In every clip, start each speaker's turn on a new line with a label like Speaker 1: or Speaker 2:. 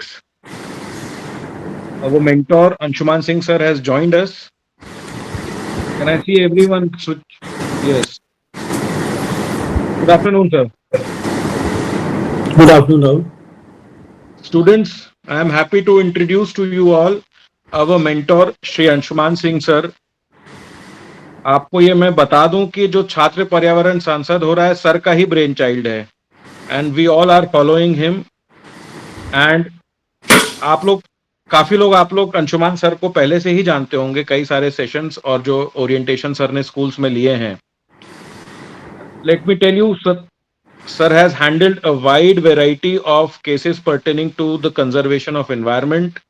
Speaker 1: topics. Our mentor Anshuman Singh sir has joined us. Can I see everyone switch? Yes. Good afternoon, sir.
Speaker 2: Good afternoon, Rahul.
Speaker 1: Students, I am happy to introduce to you all our mentor Shri Anshuman Singh sir. आपको ये मैं बता दूं कि जो छात्र पर्यावरण सांसद हो रहा है सर का ही ब्रेन चाइल्ड है and we all are following him and आप लोग अंशुमान सर को पहले से ही जानते होंगे कई सारे सेशंस और जो ओरिएंटेशन सर ने स्कूल्स में लिए हैं. Let me tell you sir has handled a wide variety of cases pertaining to the conservation of environment.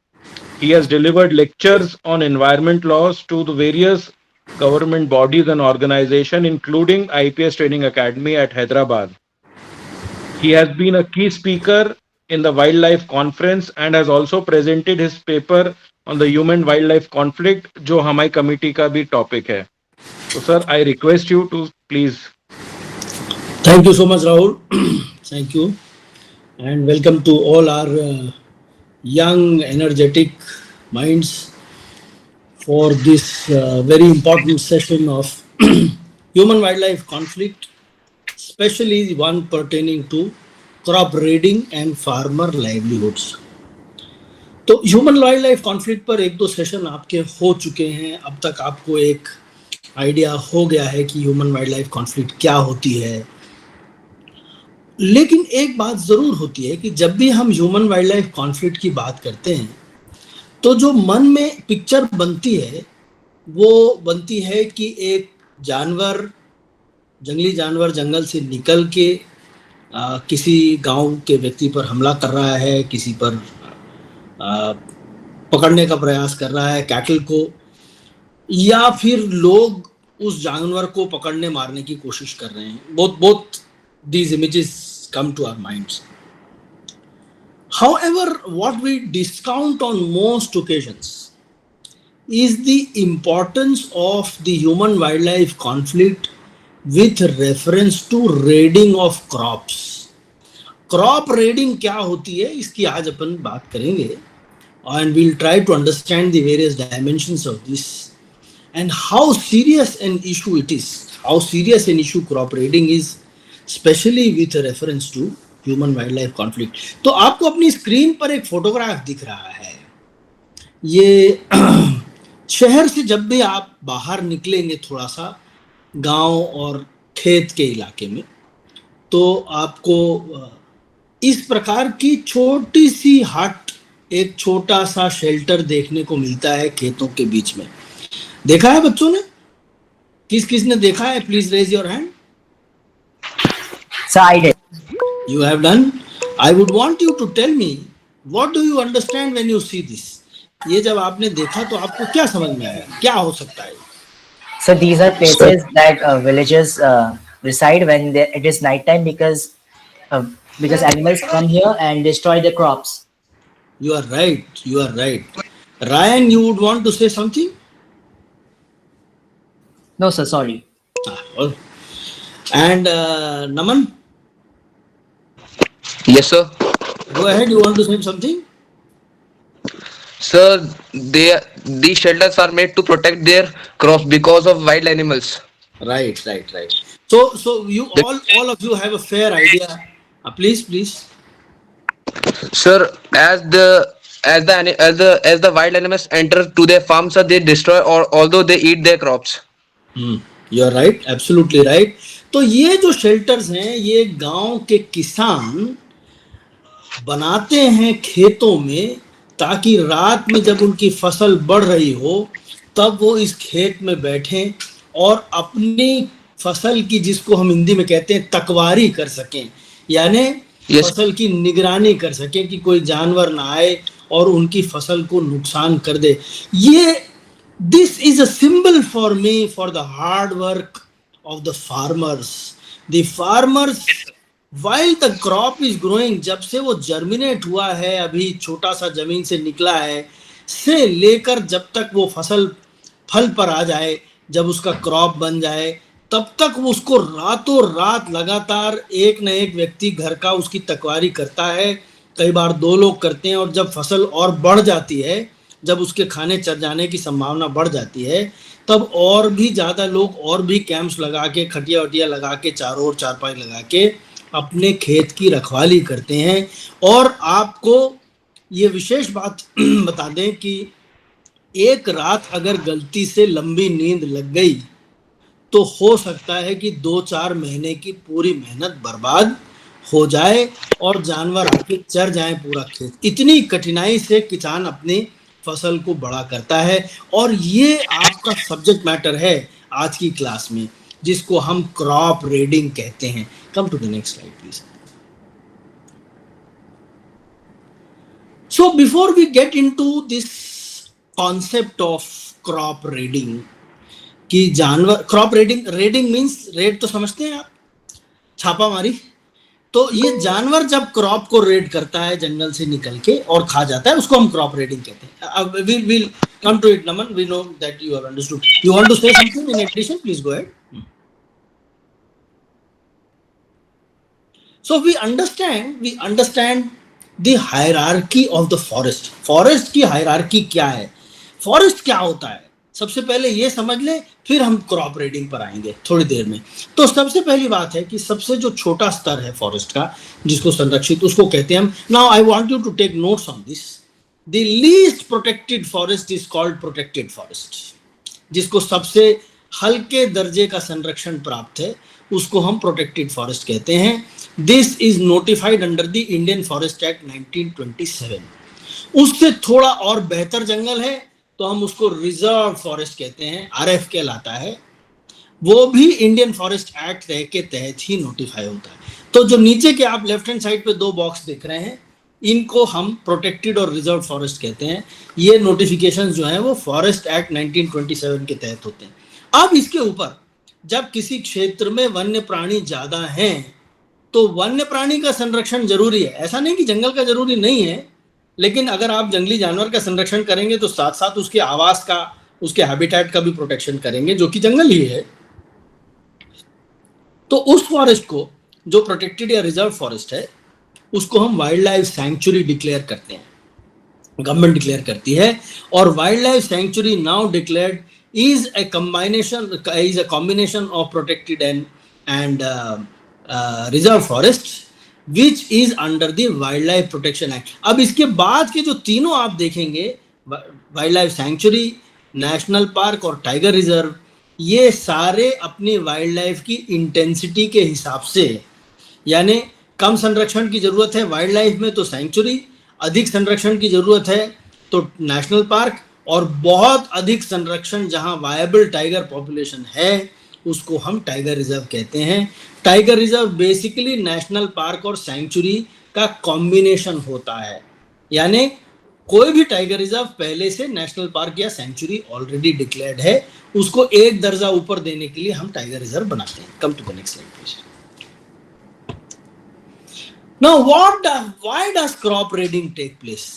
Speaker 1: He has delivered lectures on environment laws to the various government bodies and organizations, including IPS Training Academy at Hyderabad. He has been a key speaker in the wildlife conference and has also presented his paper on the human wildlife conflict, जो हमारी committee का भी topic है. So sir, I request you to please.
Speaker 2: Thank you so much, Rahul. Thank you. And welcome to all our young, energetic minds for this very important session of human-wildlife conflict, especially one pertaining to crop raiding and farmer livelihoods. तो human wild life conflict पर एक दो session आपके हो चुके हैं. अब तक आपको एक आइडिया हो गया है कि ह्यूमन वाइल्ड लाइफ कॉन्फ्लिक्ट क्या होती है. लेकिन एक बात जरूर होती है कि जब भी हम ह्यूमन वाइल्ड लाइफ कॉन्फ्लिक्ट की बात करते हैं तो जो मन में पिक्चर बनती है वो बनती है कि एक जानवर, जंगली जानवर जंगल से निकल के किसी गांव के व्यक्ति पर हमला कर रहा है, किसी पर पकड़ने का प्रयास कर रहा है कैटल को, या फिर लोग उस जानवर को पकड़ने मारने की कोशिश कर रहे हैं. both these images come to our minds. However, what we discount on most occasions is the importance of the human wildlife conflict with reference to raiding of crops. Crop raiding क्या होती है इसकी आज अपन बात करेंगे and we'll try to understand the various dimensions of this and how serious an issue it is, how serious an issue crop raiding is, especially with reference to human wildlife conflict. तो आपको अपनी screen पर एक photograph दिख रहा है. ये शहर से जब भी आप बाहर निकलेंगे थोड़ा सा गांव और खेत के इलाके में तो आपको इस प्रकार की छोटी सी हट, एक छोटा सा शेल्टर देखने को मिलता है खेतों के बीच में. देखा है बच्चों ने? किसने देखा है? Please raise your hand.
Speaker 3: So I did.
Speaker 2: You have done. I would want you to tell me what do you understand when you see this. ये जब आपने देखा तो आपको क्या समझ में आया, क्या हो सकता है?
Speaker 3: So these are places that villagers reside when it is night time because animals come here and destroy the crops.
Speaker 2: You are right. You are right. Ryan, you would want to say something?
Speaker 3: No, sir. Sorry.
Speaker 2: Well. And Naman?
Speaker 4: Yes, sir.
Speaker 2: Go ahead. You want to say something?
Speaker 4: Sir, these shelters are made to protect their crops because of wild animals.
Speaker 2: Right. So you all of you have a fair idea. Please.
Speaker 4: Sir, as the wild animals enter to their farms, sir, they destroy or although they eat their crops.
Speaker 2: You are right, absolutely right. तो ये जो shelters हैं ये गांव के किसान बनाते हैं खेतों में ताकि रात में जब उनकी फसल बढ़ रही हो तब वो इस खेत में बैठें और अपनी फसल की, जिसको हम हिंदी में कहते हैं तकवारी कर सकें, यानी फसल की निगरानी कर सकें कि कोई जानवर ना आए और उनकी फसल को नुकसान कर दे. ये this is a symbol for me for the hard work of the farmers. The farmers, while the crop is growing, जब से वो जर्मिनेट हुआ है, अभी छोटा सा जमीन से निकला है, से लेकर जब तक वो फसल फल पर आ जाए, जब उसका क्रॉप बन जाए, तब तक उसको रातों रात लगातार एक न एक व्यक्ति घर का उसकी तकवारी करता है कई बार 2 लोग करते हैं, और जब फसल और बढ़ जाती है, जब उसके खाने चर जाने की संभावना बढ़ जाती है, तब और भी ज़्यादा लोग और भी कैंप्स लगा के, खटिया वटिया लगा के, चारों ओर चारपाई लगा के अपने खेत की रखवाली करते हैं। और आपको ये विशेष बात बता दें कि एक रात अगर गलती से लंबी नींद लग गई तो हो सकता है कि 2-4 महीने की पूरी मेहनत बर्बाद हो जाए और जानवर आके चर जाएं पूरा खेत। इतनी कठिनाई से किसान अपनी फसल को बड़ा करता है, और ये आपका सब्जेक्ट मैटर है आज की क्लास में, जिसको हम क्रॉप रेडिंग कहते हैं। Come to the next slide please. So before we get into this concept of crop reading, कि जानवर क्रॉप रेडिंग मीन्स रेड तो समझते हैं आप, छापामारी। तो ये जानवर जब क्रॉप को रेड करता है जंगल से निकल के और खा जाता है, उसको हम क्रॉप रेडिंग कहते हैं। अब we'll come to it, Naman. We know that you have understood. You want to say something in addition? Please go ahead. So we understand the hierarchy of the forest. Forest की hierarchy क्या है, forest क्या होता है, सबसे पहले ये समझ ले, फिर हम क्रॉप रेडिंग पर आएंगे थोड़ी देर में। तो सबसे पहली बात है कि सबसे जो छोटा स्तर है फॉरेस्ट का, जिसको संरक्षित, उसको कहते हैं हम। Now I want you to take notes on this. The least protected forest is called protected forest. जिसको सबसे हल्के दर्जे का संरक्षण प्राप्त है, उसको हम प्रोटेक्टेड फॉरेस्ट कहते हैं। This is notified under the Indian forest act 1927। उससे थोड़ा और बेहतर जंगल है तो हम उसको रिजर्व फॉरेस्ट कहते हैं, आरएफ कहलाता है। वो भी इंडियन फॉरेस्ट एक्ट के तहत ही नोटिफाई होता है। तो जो नीचे के आप लेफ्ट हैंड साइड पे 2 बॉक्स देख रहे हैं, इनको हम प्रोटेक्टेड और रिजर्व फॉरेस्ट कहते हैं। ये नोटिफिकेशन जो है वो फॉरेस्ट एक्ट 1927 के तहत होते हैं। अब इसके ऊपर जब किसी क्षेत्र में वन्य प्राणी ज्यादा हैं तो वन्य प्राणी का संरक्षण जरूरी है। ऐसा नहीं कि जंगल का जरूरी नहीं है, लेकिन अगर आप जंगली जानवर का संरक्षण करेंगे तो साथ साथ उसके आवास का, उसके हैबिटेट का भी प्रोटेक्शन करेंगे, जो कि जंगल ही है। तो उस फॉरेस्ट को, जो प्रोटेक्टेड या रिजर्व फॉरेस्ट है, उसको हम वाइल्ड लाइफ सैंक्चुरी डिक्लेयर करते हैं, गवर्नमेंट डिक्लेयर करती है। और wild life sanctuary now declared is a combination of protected and reserve forests which is under the Wildlife Protection Act. अब इसके बाद के जो तीनों आप देखेंगे, wild life sanctuary, national park और टाइगर रिजर्व, ये सारे अपनी वाइल्ड लाइफ की इंटेंसिटी के हिसाब से, यानी कम संरक्षण की जरूरत है वाइल्ड लाइफ में तो सैंक्चुरी, अधिक संरक्षण की जरूरत है तो नेशनल पार्क, और बहुत अधिक संरक्षण जहां वायबल टाइगर पॉपुलेशन है उसको हम टाइगर रिजर्व कहते हैं। Tiger reserve basically national park और सैंक्चुरी का कॉम्बिनेशन होता है, यानी कोई भी टाइगर रिजर्व पहले से नेशनल पार्क या सेंचुरी ऑलरेडी डिक्लेयर्ड है, उसको एक दर्जा ऊपर देने के लिए हम टाइगर रिजर्व बनाते हैं। Come to the next slide please. Now why does crop raiding take place?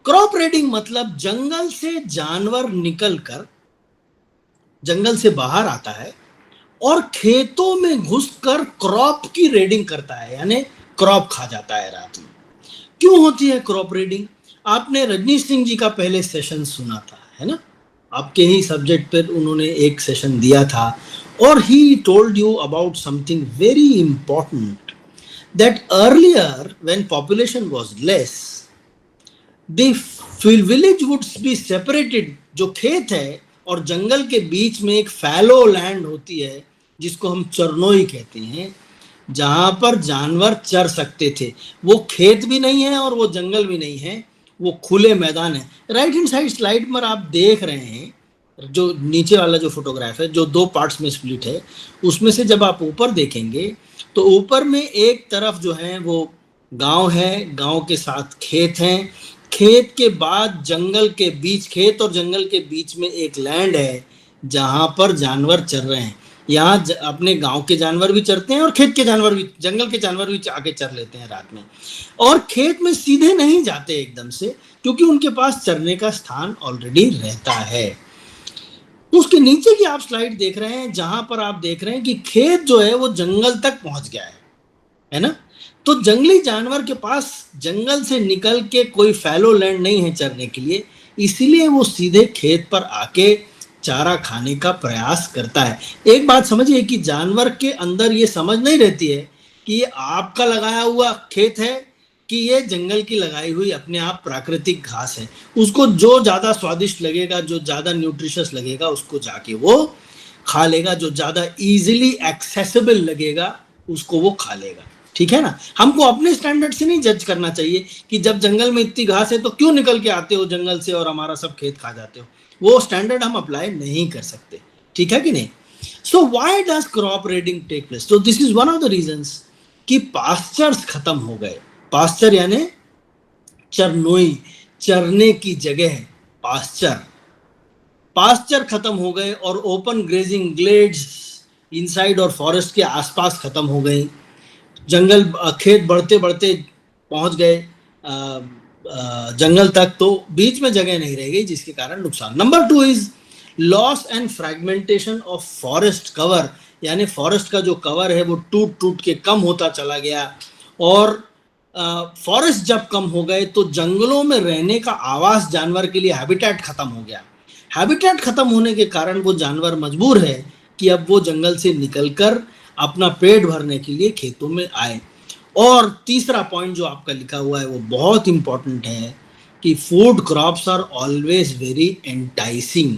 Speaker 2: Crop raiding मतलब जंगल से जानवर निकलकर जंगल से बाहर आता है और खेतों में घुसकर क्रॉप की रेडिंग करता है, यानी क्रॉप खा जाता है रात में। क्यों होती है क्रॉप रेडिंग? आपने रजनीश सिंह जी का पहले सेशन सुना था, है ना? आपके ही सब्जेक्ट पर उन्होंने एक सेशन दिया था, और he told you about something very important, that earlier when population was less, the village would be separated। जो खेत है और जंगल के बीच में एक फैलो लैंड होती है जिसको हम चरनोई कहते हैं, जहां पर जानवर चर सकते थे। वो खेत भी नहीं है और वो जंगल भी नहीं है, वो खुले मैदान है। राइट हैंड साइड स्लाइड पर आप देख रहे हैं, जो नीचे वाला जो फोटोग्राफ है, जो 2 पार्ट्स में स्प्लिट है, उसमें से जब आप ऊपर देखेंगे तो ऊपर में एक तरफ जो है वो गांव है, गांव के साथ खेत हैं, खेत के बाद जंगल के बीच, खेत और जंगल के बीच में एक लैंड है जहां पर जानवर चर रहे हैं। यहाँ अपने गांव के जानवर भी चरते हैं और खेत के जानवर भी, जंगल के जानवर भी आके चर लेते हैं रात में। और खेत में सीधे नहीं जाते एकदम से, क्योंकि उनके पास चरने का स्थान ऑलरेडी रहता है। उसके नीचे की आप स्लाइड देख रहे हैं, जहां पर आप देख रहे हैं कि खेत जो है वो जंगल तक पहुंच गया है ना? तो जंगली जानवर के पास जंगल से निकल के कोई फैलो लैंड नहीं है चरने के लिए, इसीलिए वो सीधे खेत पर आके चारा खाने का प्रयास करता है। एक बात समझिए कि जानवर के अंदर ये समझ नहीं रहती है कि ये आपका लगाया हुआ खेत है कि ये जंगल की लगाई हुई अपने आप प्राकृतिक घास है। उसको जो ज्यादा स्वादिष्ट लगेगा, जो ज्यादा न्यूट्रिशियस लगेगा, उसको जाके वो खा लेगा। जो ज्यादा इजीली एक्सेसिबल लगेगा उसको वो खा लेगा। ठीक है ना? हमको अपने स्टैंडर्ड से नहीं जज करना चाहिए कि जब जंगल में इतनी घास है तो क्यों निकल के आते हो जंगल से और हमारा सब खेत खा जाते हो। वो स्टैंडर्ड हम अप्लाई नहीं कर सकते। ठीक है कि नहीं? So why does crop raiding take place? तो this is one of the reasons कि पास्चर्स खत्म हो गए। पास्चर यानी चरनोई, चरने की जगह। पास्चर पास्चर खत्म हो गए और ओपन ग्रेजिंग ग्लेड्स इनसाइड और फॉरेस्ट के आसपास खत्म हो गई। जंगल खेत बढ़ते बढ़ते पहुंच गए जंगल तक, तो बीच में जगह नहीं रह गई, जिसके कारण नुकसान। Number 2 is loss and fragmentation of forest cover, यानी फॉरेस्ट का जो कवर है वो टूट टूट के कम होता चला गया। और फॉरेस्ट जब कम हो गए तो जंगलों में रहने का आवास जानवर के लिए हैबिटेट खत्म हो गया। हैबिटेट खत्म होने के कारण वो जानवर मजबूर है कि अब वो जंगल से निकलकर अपना पेट भरने के लिए खेतों में आए। और तीसरा पॉइंट जो आपका लिखा हुआ है वो बहुत इंपॉर्टेंट है कि food crops are always very enticing.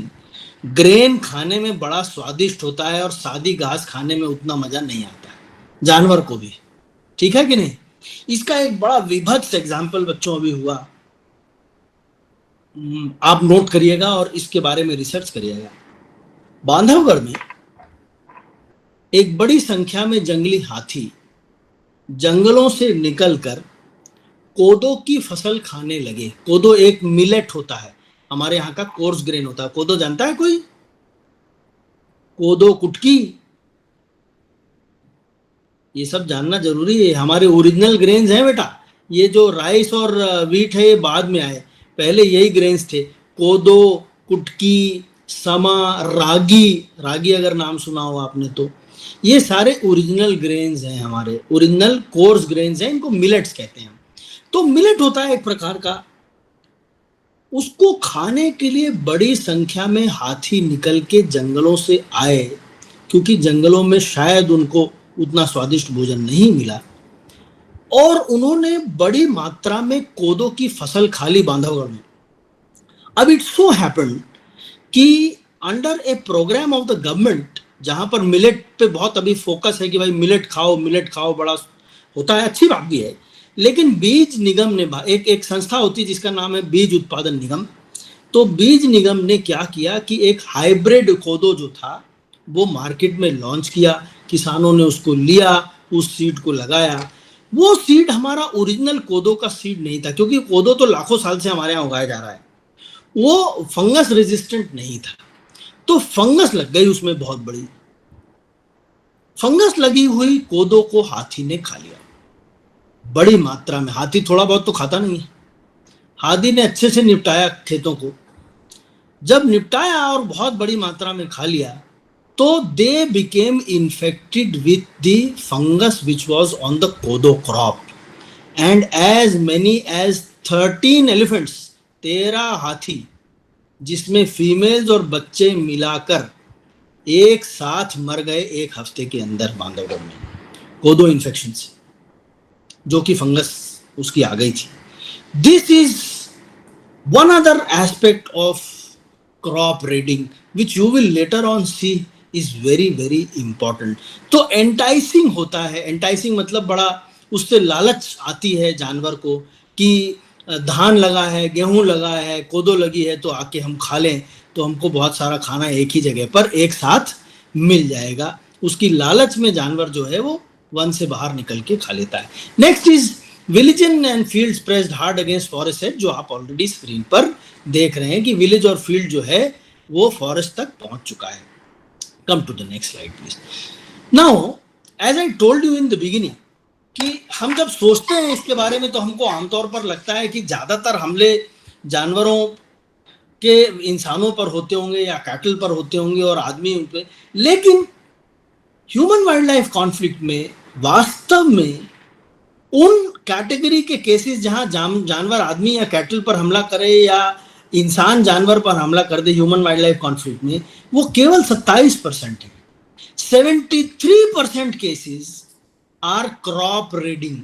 Speaker 2: Grain खाने में बड़ा स्वादिष्ट होता है और सादी घास खाने में उतना मजा नहीं आता है जानवर को भी। ठीक है कि नहीं? इसका एक बड़ा विभत्स एग्जाम्पल बच्चों अभी हुआ, आप नोट करिएगा और इसके बारे में रिसर्च करिएगा। बांधवगढ़ में एक बड़ी संख्या में जंगली हाथी जंगलों से निकलकर कोदो की फसल खाने लगे। कोदो एक मिलेट होता है, हमारे यहाँ का कोर्स ग्रेन होता है। कोदो जानता है कोई? कोदो, कुटकी, ये सब जानना जरूरी है। हमारे ओरिजिनल ग्रेन्स हैं बेटा। ये जो राइस और व्हीट है ये बाद में आए, पहले यही ग्रेन्स थे। कोदो, कुटकी, समा, रागी, रागी अगर नाम सुना हो आपने तो, ये सारे ओरिजिनल ग्रेन्स हैं, हमारे ओरिजिनल कोर्स ग्रेन्स हैं। इनको मिलेट्स कहते हैं। तो मिलेट होता है एक प्रकार का, उसको खाने के लिए बड़ी संख्या में हाथी निकल के जंगलों से आए, क्योंकि जंगलों में शायद उनको उतना स्वादिष्ट भोजन नहीं मिला, और उन्होंने बड़ी मात्रा में कोदो की फसल खा ली बांधवगढ़ में। अब इट सो हैपेंड कि under a program of the government, जहां पर मिलेट पे बहुत अभी फोकस है कि भाई मिलेट खाओ, बड़ा होता है, अच्छी बात भी है, लेकिन बीज निगम ने एक संस्था होती है जिसका नाम है बीज उत्पादन निगम। तो बीज निगम ने क्या किया कि एक हाइब्रिड कोदो जो था वो मार्केट में लॉन्च किया। किसानों ने उसको लिया, उस सीड को लगाया। वो सीड हमारा ओरिजिनल कोदो का सीड नहीं था, क्योंकि कोदो तो लाखों साल से हमारे यहाँ उगाया जा रहा है। वो फंगस रेजिस्टेंट नहीं था, तो फंगस लग गई उसमें बहुत बड़ी। फंगस लगी हुई कोदो को हाथी ने खा लिया बड़ी मात्रा में। हाथी थोड़ा बहुत तो खाता नहीं है। हाथी ने अच्छे से निपटाया खेतों को। जब निपटाया और बहुत बड़ी मात्रा में खा लिया, तो they became infected with the fungus which was on the kodo crop, and as many as 13 elephants, 13 हाथी जिसमें फीमेल्स और बच्चे मिलाकर एक साथ मर गए एक हफ्ते के अंदर बांधवगढ़ में, कोदो इन्फेक्शन से, जो कि फंगस उसकी आ गई थी। This is one other aspect of crop raiding which you will later on see is very very important. तो एंटाइसिंग होता है। एंटाइसिंग मतलब बड़ा, उससे लालच आती है जानवर को कि धान लगा है, गेहूं लगा है, कोदो लगी है, तो आके हम खा लें, तो हमको बहुत सारा खाना एक ही जगह पर एक साथ मिल जाएगा। उसकी लालच में जानवर जो है वो वन से बाहर निकल के खा लेता है। Next is village and fields pressed hard against forest है, जो आप ऑलरेडी स्क्रीन पर देख रहे हैं कि विलेज और फील्ड जो है वो फॉरेस्ट तक पहुंच चुका है। Come to the next slide please. Now as I told you in the beginning कि हम जब सोचते हैं इसके बारे में तो हमको आमतौर पर लगता है कि ज्यादातर हमले जानवरों के इंसानों पर होते होंगे या कैटल पर होते होंगे और आदमी उन पे, लेकिन ह्यूमन वाइल्ड लाइफ कॉन्फ्लिक्ट में वास्तव में उन कैटेगरी के केसेस जहां जानवर आदमी या कैटल पर हमला करे या इंसान जानवर पर हमला कर दे ह्यूमन वाइल्ड लाइफ कॉन्फ्लिक्ट में, वो केवल 27% है। 73% cases are crop raiding.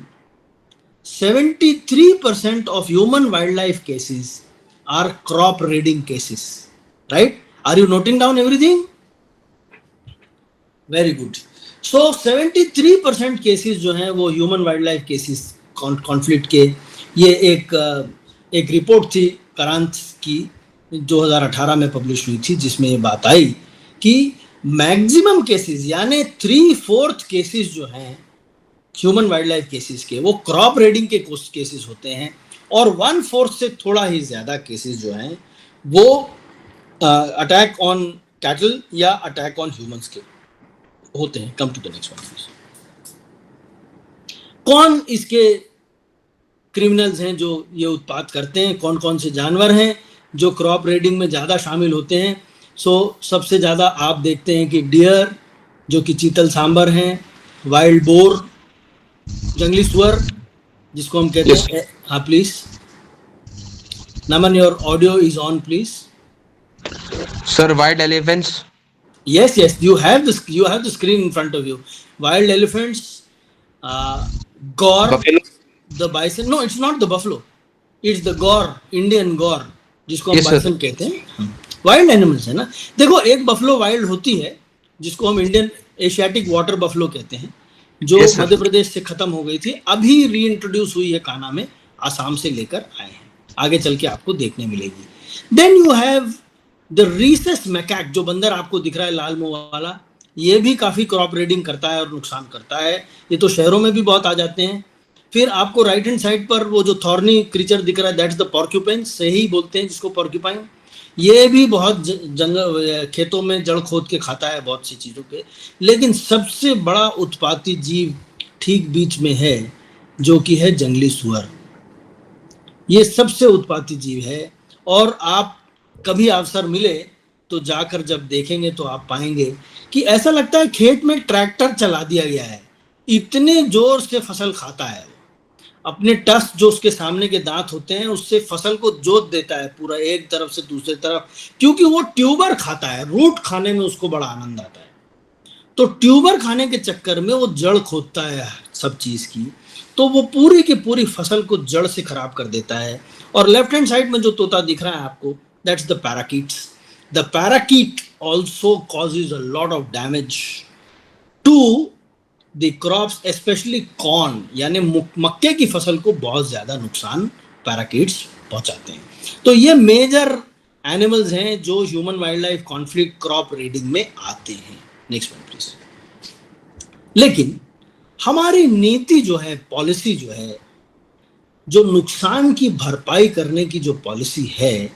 Speaker 2: 73% of human wildlife cases are crop raiding cases, right? Are you noting down everything? Very good. So 73% cases जो हैं वो human wild life cases conflict के। ये एक रिपोर्ट थी करांत की 2018 में पब्लिश हुई थी, जिसमें ये बात आई कि मैक्सिमम केसेस यानी 3/4 केसेस जो हैं ह्यूमन वाइल्ड लाइफ केसेस के, वो क्रॉप रेडिंग के केसेस होते हैं, और 1/4 से थोड़ा ही ज्यादा केसेस जो हैं वो अटैक ऑन कैटल या अटैक ऑन ह्यूमंस के होते हैं। Come to the next one please. कौन इसके क्रिमिनल्स हैं जो ये उत्पात करते हैं? कौन कौन से जानवर हैं जो क्रॉप रेडिंग में ज्यादा शामिल होते हैं? सबसे ज्यादा आप देखते हैं कि डियर, जो कि चीतल सांबर हैं, वाइल्ड बोर, जंगली सुअर जिसको हम कहते हैं। हाँ please Naman, your audio is on please.
Speaker 4: Sir, wild elephants.
Speaker 2: Yes, you have the screen in front of you. Wild elephants, gaur,
Speaker 4: Buffalo.
Speaker 2: the bison. No, it's not the buffalo. It's the gaur, Indian gaur, जिसको हम
Speaker 4: Yes, sir.
Speaker 2: bison कहते हैं। Wild animals है ना। देखो, एक buffalo wild होती है जिसको हम इंडियन एशियाटिक वाटर बफलो कहते हैं, जो
Speaker 4: Yes, sir.
Speaker 2: मध्य प्रदेश से खत्म हो गई थी, अभी रीइंट्रोड्यूस हुई है कान्हा में, आसाम से लेकर आए हैं, आगे चल के आपको देखने मिलेगी। Then you have the rhesus macaque, जो बंदर आपको दिख रहा है लाल मुंह वाला, ये भी काफी क्रॉप रेडिंग करता है और नुकसान करता है। ये तो शहरों में भी बहुत आ जाते हैं। फिर आपको राइट हैंड साइड पर वो जो थॉर्नी क्रीचर दिख रहा है, दैट्स द पोर्क्यूपाइन, सही बोलते हैं जिसको पोर्क्यूपाइन। ये भी बहुत जंगल खेतों में जड़ खोद के खाता है बहुत सी चीजों के। लेकिन सबसे बड़ा उत्पाती जीव ठीक बीच में है, जो कि है जंगली सुअर। ये सबसे उत्पाती जीव है, और आप कभी अवसर मिले तो जाकर जब देखेंगे तो आप पाएंगे कि ऐसा लगता है खेत में ट्रैक्टर चला दिया गया है, इतने जोर से फसल खाता है। अपने टस जो उसके सामने के दांत होते हैं उससे फसल को जोत देता है पूरा, एक तरफ से दूसरे तरफ, क्योंकि वो ट्यूबर खाता है। रूट खाने में उसको बड़ा आनंद आता है, तो ट्यूबर खाने के चक्कर में वो जड़ खोदता है सब चीज की, तो वो पूरी की पूरी फसल को जड़ से खराब कर देता है। और लेफ्ट हैंड साइड में जो तोता दिख रहा है आपको, that's the parakeets. The parakeet also causes a lot of damage to the crops, especially corn, यानी मक्के की फसल को बहुत ज्यादा नुकसान पैराकीट्स पहुंचाते हैं। तो ये मेजर एनिमल्स हैं जो human wild life conflict crop raiding में आते हैं। Next one please. लेकिन हमारी नीति जो है, पॉलिसी जो है, जो नुकसान की भरपाई करने की जो पॉलिसी है,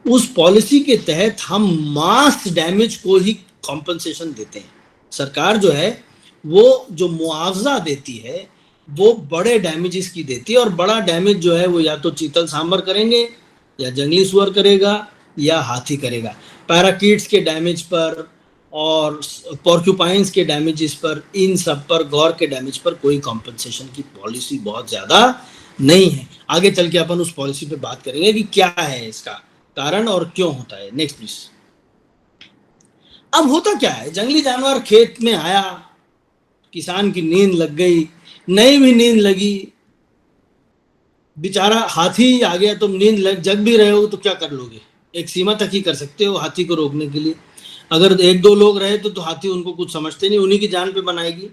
Speaker 2: उस पॉलिसी के तहत हम मास डैमेज को ही कॉम्पनसेशन देते हैं। सरकार जो है वो जो मुआवजा देती है वो बड़े डैमेजेस की देती है, और बड़ा डैमेज जो है वो या तो चीतल सांबर करेंगे, या जंगली सुअर करेगा, या हाथी करेगा। पैराकीट्स के डैमेज पर और पोर्क्यूपाइंस के डैमेजेस पर, इन सब पर, गौर के डैमेज पर कोई कॉम्पनसेशन की पॉलिसी बहुत ज्यादा नहीं है। आगे चल के अपन उस पॉलिसी पे बात करेंगे कि क्या है इसका कारण और क्यों होता है। Next please. अब होता क्या है, जंगली जानवर खेत में आया, किसान की नींद लग गई, नहीं भी नींद लगी, बेचारा हाथी आ गया, तुम जग भी रहे हो तो क्या कर लोगे? एक सीमा तक ही कर सकते हो हाथी को रोकने के लिए। अगर एक दो लोग रहे तो हाथी उनको कुछ समझते नहीं, उन्हीं की जान पे बनाएगी,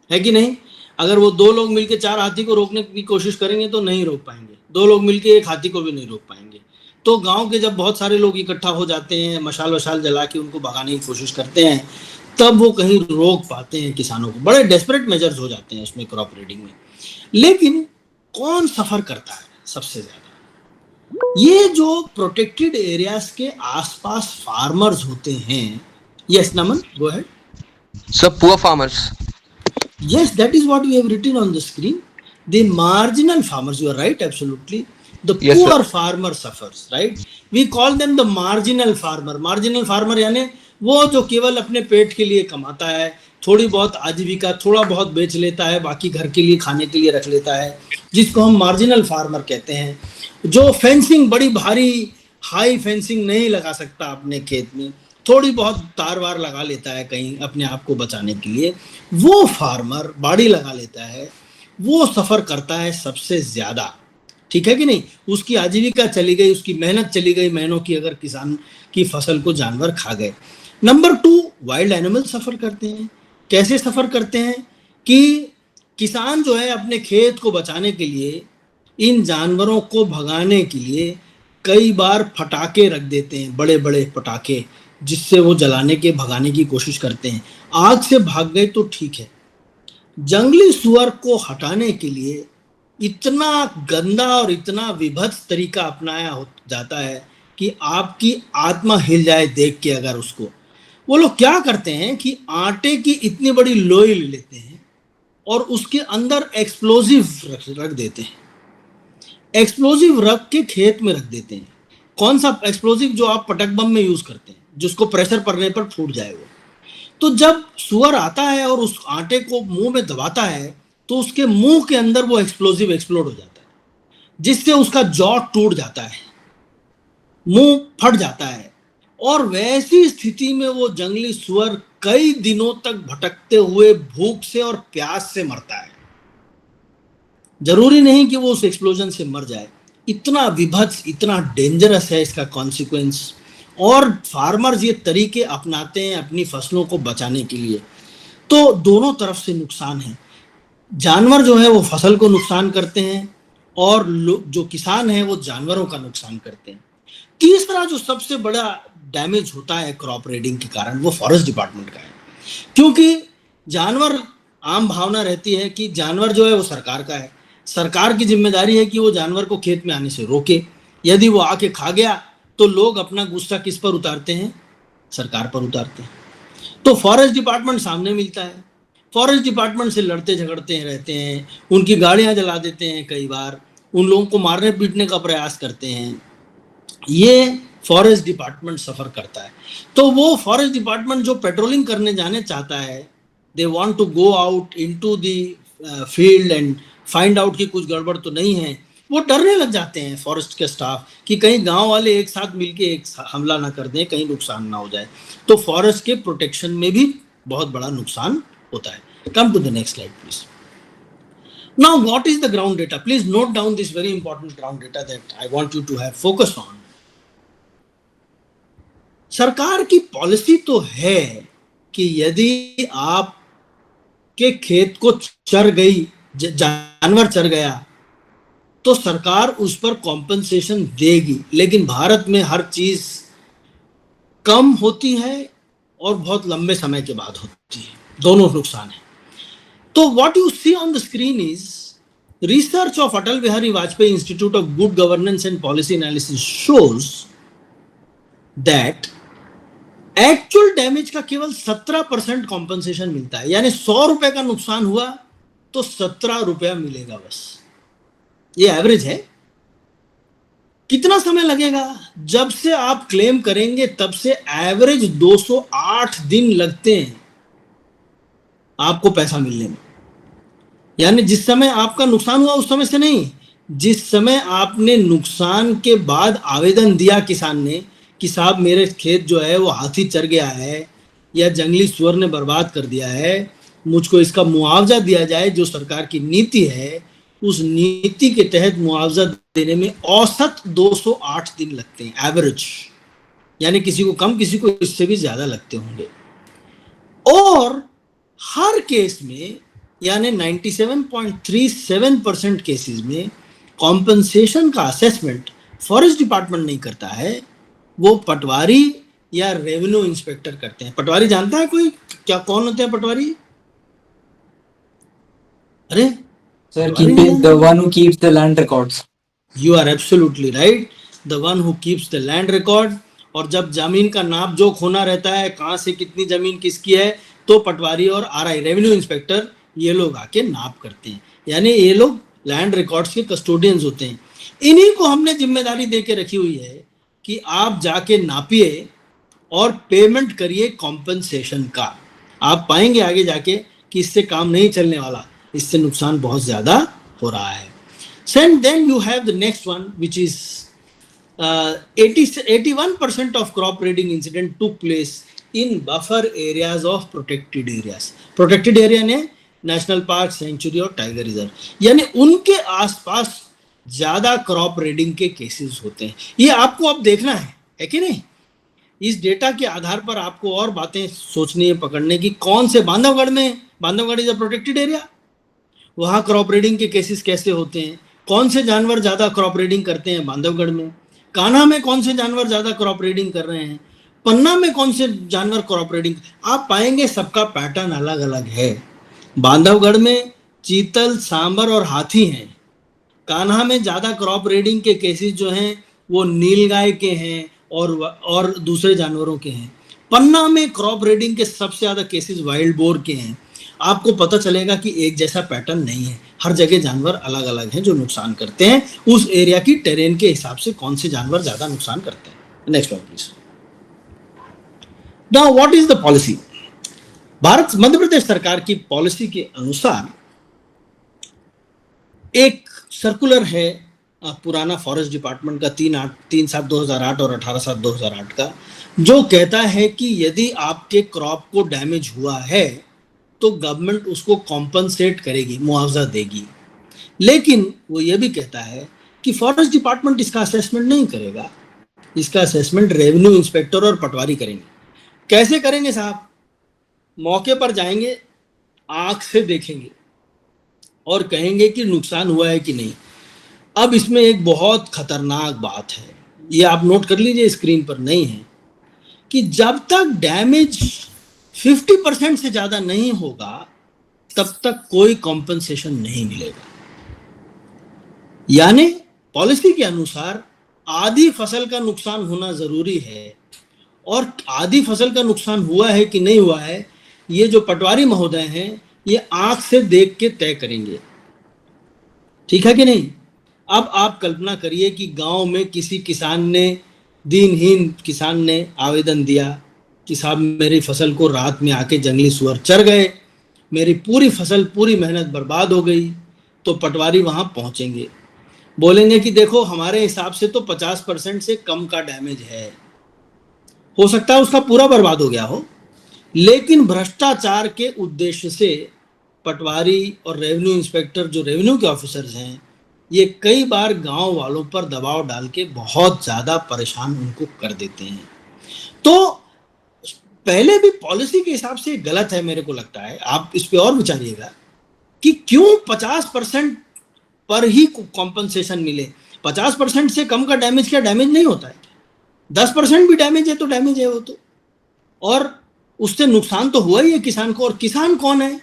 Speaker 2: है कि नहीं? अगर वो दो लोग मिलके 4 हाथी को रोकने की कोशिश करेंगे तो नहीं रोक पाएंगे, 2 लोग मिलके 1 हाथी को भी नहीं रोक पाएंगे। तो गांव के जब बहुत सारे लोग इकट्ठा हो जाते हैं, मशाल वशाल जला के उनको भगाने की कोशिश करते हैं, तब वो कहीं रोक पाते हैं किसानों को। बड़े डेस्परेट मेजर्स हो जाते हैं उसमें क्रॉप रेडिंग में। लेकिन कौन सफर करता है सबसे ज्यादा? ये जो प्रोटेक्टेड एरियाज के आसपास फार्मर्स होते हैं। Yes Naman, go ahead.
Speaker 4: Sir, poor farmers.
Speaker 2: Yes, that is what we have written on the screen. The marginal farmers, you are right, absolutely. The
Speaker 4: Yes,
Speaker 2: poor
Speaker 4: sir.
Speaker 2: farmer suffers, right? We call them the marginal farmer. Marginal farmer यानी वो जो केवल अपने पेट के लिए कमाता है, थोड़ी बहुत आजीविका, थोड़ा बहुत बेच लेता है, बाकी घर के लिए खाने के लिए रख लेता है, जिसको हम मार्जिनल फार्मर कहते हैं, जो फेंसिंग बड़ी भारी हाई फेंसिंग नहीं लगा सकता अपने खेत में, थोड़ी बहुत तार वार लगा लेता है कहीं अपने आप को बचाने के लिए, वो फार्मर बाड़ी लगा लेता है, वो सफर करता है सबसे ज्यादा। ठीक है कि नहीं? उसकी आजीविका चली गई, उसकी मेहनत चली गई महीनों की, अगर किसान की फसल को जानवर खा गए। नंबर 2, वाइल्ड एनिमल सफर करते हैं। कैसे सफर करते हैं कि किसान जो है अपने खेत को बचाने के लिए, इन जानवरों को भगाने के लिए कई बार पटाखे रख देते हैं, बड़े बड़े पटाखे, जिससे वो जलाने के भगाने की कोशिश करते हैं। आग से भाग गए तो ठीक है, जंगली सुअर को हटाने के लिए इतना गंदा और इतना विभत्स तरीका अपनाया हो जाता है कि आपकी आत्मा हिल जाए देख के। अगर उसको, वो लोग क्या करते हैं कि आटे की इतनी बड़ी लोई ले लेते हैं और उसके अंदर एक्सप्लोजिव रख देते हैं, एक्सप्लोजिव रख के खेत में रख देते हैं। कौन सा एक्सप्लोजिव? जो आप पटक बम में यूज करते हैं, जिसको प्रेशर पड़ने पर फूट जाए वो। तो जब सुअर आता है और उस आटे को मुंह में दबाता है, तो उसके मुंह के अंदर वो एक्सप्लोजिव एक्सप्लोड हो जाता है, जिससे उसका जॉ टूट जाता है, मुंह फट जाता है, और वैसी स्थिति में वो जंगली सुअर कई दिनों तक भटकते हुए भूख से और प्यास से मरता है। जरूरी नहीं कि वो उस एक्सप्लोजन से मर जाए, इतना विभत्स, इतना डेंजरस है इसका कॉन्सिक्वेंस। और फार्मर्स ये तरीके अपनाते हैं अपनी फसलों को बचाने के लिए। तो दोनों तरफ से नुकसान है, जानवर जो है वो फसल को नुकसान करते हैं, और जो किसान है वो जानवरों का नुकसान करते हैं। तीसरा जो सबसे बड़ा डैमेज होता है क्रॉप रेडिंग के कारण, वो फॉरेस्ट डिपार्टमेंट का है। क्योंकि जानवर, आम भावना रहती है कि जानवर जो है वो सरकार का है, सरकार की जिम्मेदारी है कि वो जानवर को खेत में आने से रोके। यदि वो आके खा गया तो लोग अपना गुस्सा किस पर उतारते हैं? सरकार पर उतारते हैं। तो फॉरेस्ट डिपार्टमेंट सामने मिलता है, फॉरेस्ट डिपार्टमेंट से लड़ते झगड़ते रहते हैं, उनकी गाड़ियां जला देते हैं, कई बार उन लोगों को मारने पीटने का प्रयास करते हैं। ये फॉरेस्ट डिपार्टमेंट सफर करता है। तो वो फॉरेस्ट डिपार्टमेंट जो पेट्रोलिंग करने जाने चाहता है, they want to go out into the field and find out कि कुछ गड़बड़ तो नहीं है, वो डरने लग जाते हैं फॉरेस्ट के स्टाफ कि कहीं गांव वाले एक साथ मिलके एक हमला ना कर दें, कहीं नुकसान ना हो जाए। तो फॉरेस्ट के प्रोटेक्शन में भी बहुत बड़ा नुकसान होता है। Come to the next slide please. Now what is the ground data? Please note down this very important ground data that I want you to have focus on. सरकार की पॉलिसी तो है कि यदि आप के खेत को चर गई, जानवर चर गया, तो सरकार उस पर कॉम्पेंसेशन देगी। लेकिन भारत में हर चीज कम होती है और बहुत लंबे समय के बाद होती है, दोनों नुकसान है। तो what you see on the screen is research of Atal Bihari Vajpayee Institute of Good Governance and Policy Analysis shows that actual damage का केवल 17% कॉम्पेंसेशन मिलता है। यानी 100 रुपए का नुकसान हुआ तो 17 रुपया मिलेगा बस। ये एवरेज है। कितना समय लगेगा? जब से आप क्लेम करेंगे तब से एवरेज 208 दिन लगते हैं आपको पैसा मिलने में। यानी जिस समय आपका नुकसान हुआ उस समय से नहीं, जिस समय आपने नुकसान के बाद आवेदन दिया किसान ने कि साहब मेरे खेत जो है वो हाथी चर गया है या जंगली सुअर ने बर्बाद कर दिया है, मुझको इसका मुआवजा दिया जाए, जो सरकार की नीति है, उस नीति के तहत मुआवजा देने में औसत 208 दिन लगते हैं एवरेज। यानी किसी को कम, किसी को इससे भी ज्यादा लगते होंगे। और हर केस में यानी 97.37% केसेस में कॉम्पेंसेशन का असेसमेंट फॉरेस्ट डिपार्टमेंट नहीं करता है, वो पटवारी या रेवेन्यू इंस्पेक्टर करते हैं। पटवारी जानता है कोई क्या, कौन होते हैं पटवारी? अरे
Speaker 5: Sir, the one who keeps the land records.
Speaker 2: You are absolutely right. The one who keeps the land record. और जब जमीन का नाप जोख होना रहता है, कहाँ से कितनी जमीन किसकी है, तो पटवारी और आरआई रेवेन्यू इंस्पेक्टर ये लोग आके नाप करते हैं। यानी ये लोग लैंड रिकॉर्ड्स के कस्टोडियंस होते हैं। इन्हीं को हमने जिम्मेदारी दे के रखी हुई है कि आप जाके नापिए और पेमेंट करिए कॉम्पेंसेशन का। आप पाएंगे आगे जाके कि इससे काम नहीं चलने वाला, इससे नुकसान बहुत ज्यादा हो रहा है. Then you have the next one, which is 81% of crop raiding incident took place in buffer areas of protected areas. Protected area ने नेशनल पार्क, सेंचुरी और टाइगर रिजर्व, यानी उनके आसपास ज्यादा क्रॉप रेडिंग के केसेस होते हैं. ये आपको अब देखना है कि नहीं? इस डेटा के आधार पर आपको और बातें सोचनी है, पकड़ने की. कौन से Bandhavgarh is a protected area, वहां क्रॉप रेडिंग के केसेस कैसे होते हैं, कौन से जानवर ज्यादा क्रॉप रेडिंग करते हैं बांधवगढ़ में, कान्हा में कौन से जानवर ज्यादा क्रॉप रेडिंग कर रहे हैं, पन्ना में कौन से जानवर क्रॉप रेडिंग. आप पाएंगे सबका पैटर्न अलग अलग है. बांधवगढ़ में चीतल, सांबर और हाथी हैं. कान्हा में ज्यादा क्रॉप रेडिंग के केसेस जो हैं वो नीलगाय के हैं और दूसरे जानवरों के हैं. पन्ना में क्रॉप रेडिंग के सबसे ज्यादा केसेस वाइल्ड बोर के हैं. आपको पता चलेगा कि एक जैसा पैटर्न नहीं है, हर जगह जानवर अलग अलग हैं जो नुकसान करते हैं. उस एरिया की टेरेन के हिसाब से कौन से जानवर ज्यादा नुकसान करते हैं. Next one please. Now what is the policy? Madhya Pradesh सरकार की पॉलिसी के अनुसार एक सर्कुलर है पुराना फॉरेस्ट डिपार्टमेंट का 3/7/2008 और 18/7/2008 का, जो कहता है कि यदि आपके क्रॉप को डैमेज हुआ है तो गवर्नमेंट उसको कॉम्पनसेट करेगी, मुआवजा देगी. लेकिन वो ये भी कहता है कि फॉरेस्ट डिपार्टमेंट इसका असेसमेंट नहीं करेगा, इसका असेसमेंट रेवेन्यू इंस्पेक्टर और पटवारी करेंगे. कैसे करेंगे साहब? मौके पर जाएंगे, आंख से देखेंगे और कहेंगे कि नुकसान हुआ है कि नहीं. अब इसमें एक बहुत खतरनाक बात है, ये आप नोट कर लीजिए, स्क्रीन पर नहीं है, कि जब तक डैमेज 50% से ज्यादा नहीं होगा तब तक कोई कॉम्पनसेशन नहीं मिलेगा. यानी पॉलिसी के अनुसार आधी फसल का नुकसान होना जरूरी है, और आधी फसल का नुकसान हुआ है कि नहीं हुआ है ये जो पटवारी महोदय हैं ये आंख से देख के तय करेंगे. ठीक है कि नहीं? अब आप कल्पना करिए कि गांव में किसी किसान ने, दीनहीन किसान ने आवेदन दिया कि साहब मेरी फसल को रात में आके जंगली सुअर चर गए, मेरी पूरी फसल, पूरी मेहनत बर्बाद हो गई. तो पटवारी वहां पहुंचेंगे, बोलेंगे कि देखो हमारे हिसाब से तो 50% से कम का डैमेज है, हो सकता है उसका पूरा बर्बाद हो गया हो, लेकिन भ्रष्टाचार के उद्देश्य से पटवारी और रेवेन्यू इंस्पेक्टर जो रेवेन्यू के ऑफिसर्स हैं ये कई बार गांव वालों पर दबाव डाल के बहुत ज्यादा परेशान उनको कर देते हैं. तो पहले भी पॉलिसी के हिसाब से गलत है मेरे को लगता है. आप इस पे और विचारिएगा कि क्यों 50% पर ही कॉम्पनसेशन मिले. 50% से कम का डैमेज क्या डैमेज नहीं होता है? 10% भी डैमेज है तो डैमेज है वो तो, और उससे नुकसान तो हुआ ही है किसान को. और किसान कौन है?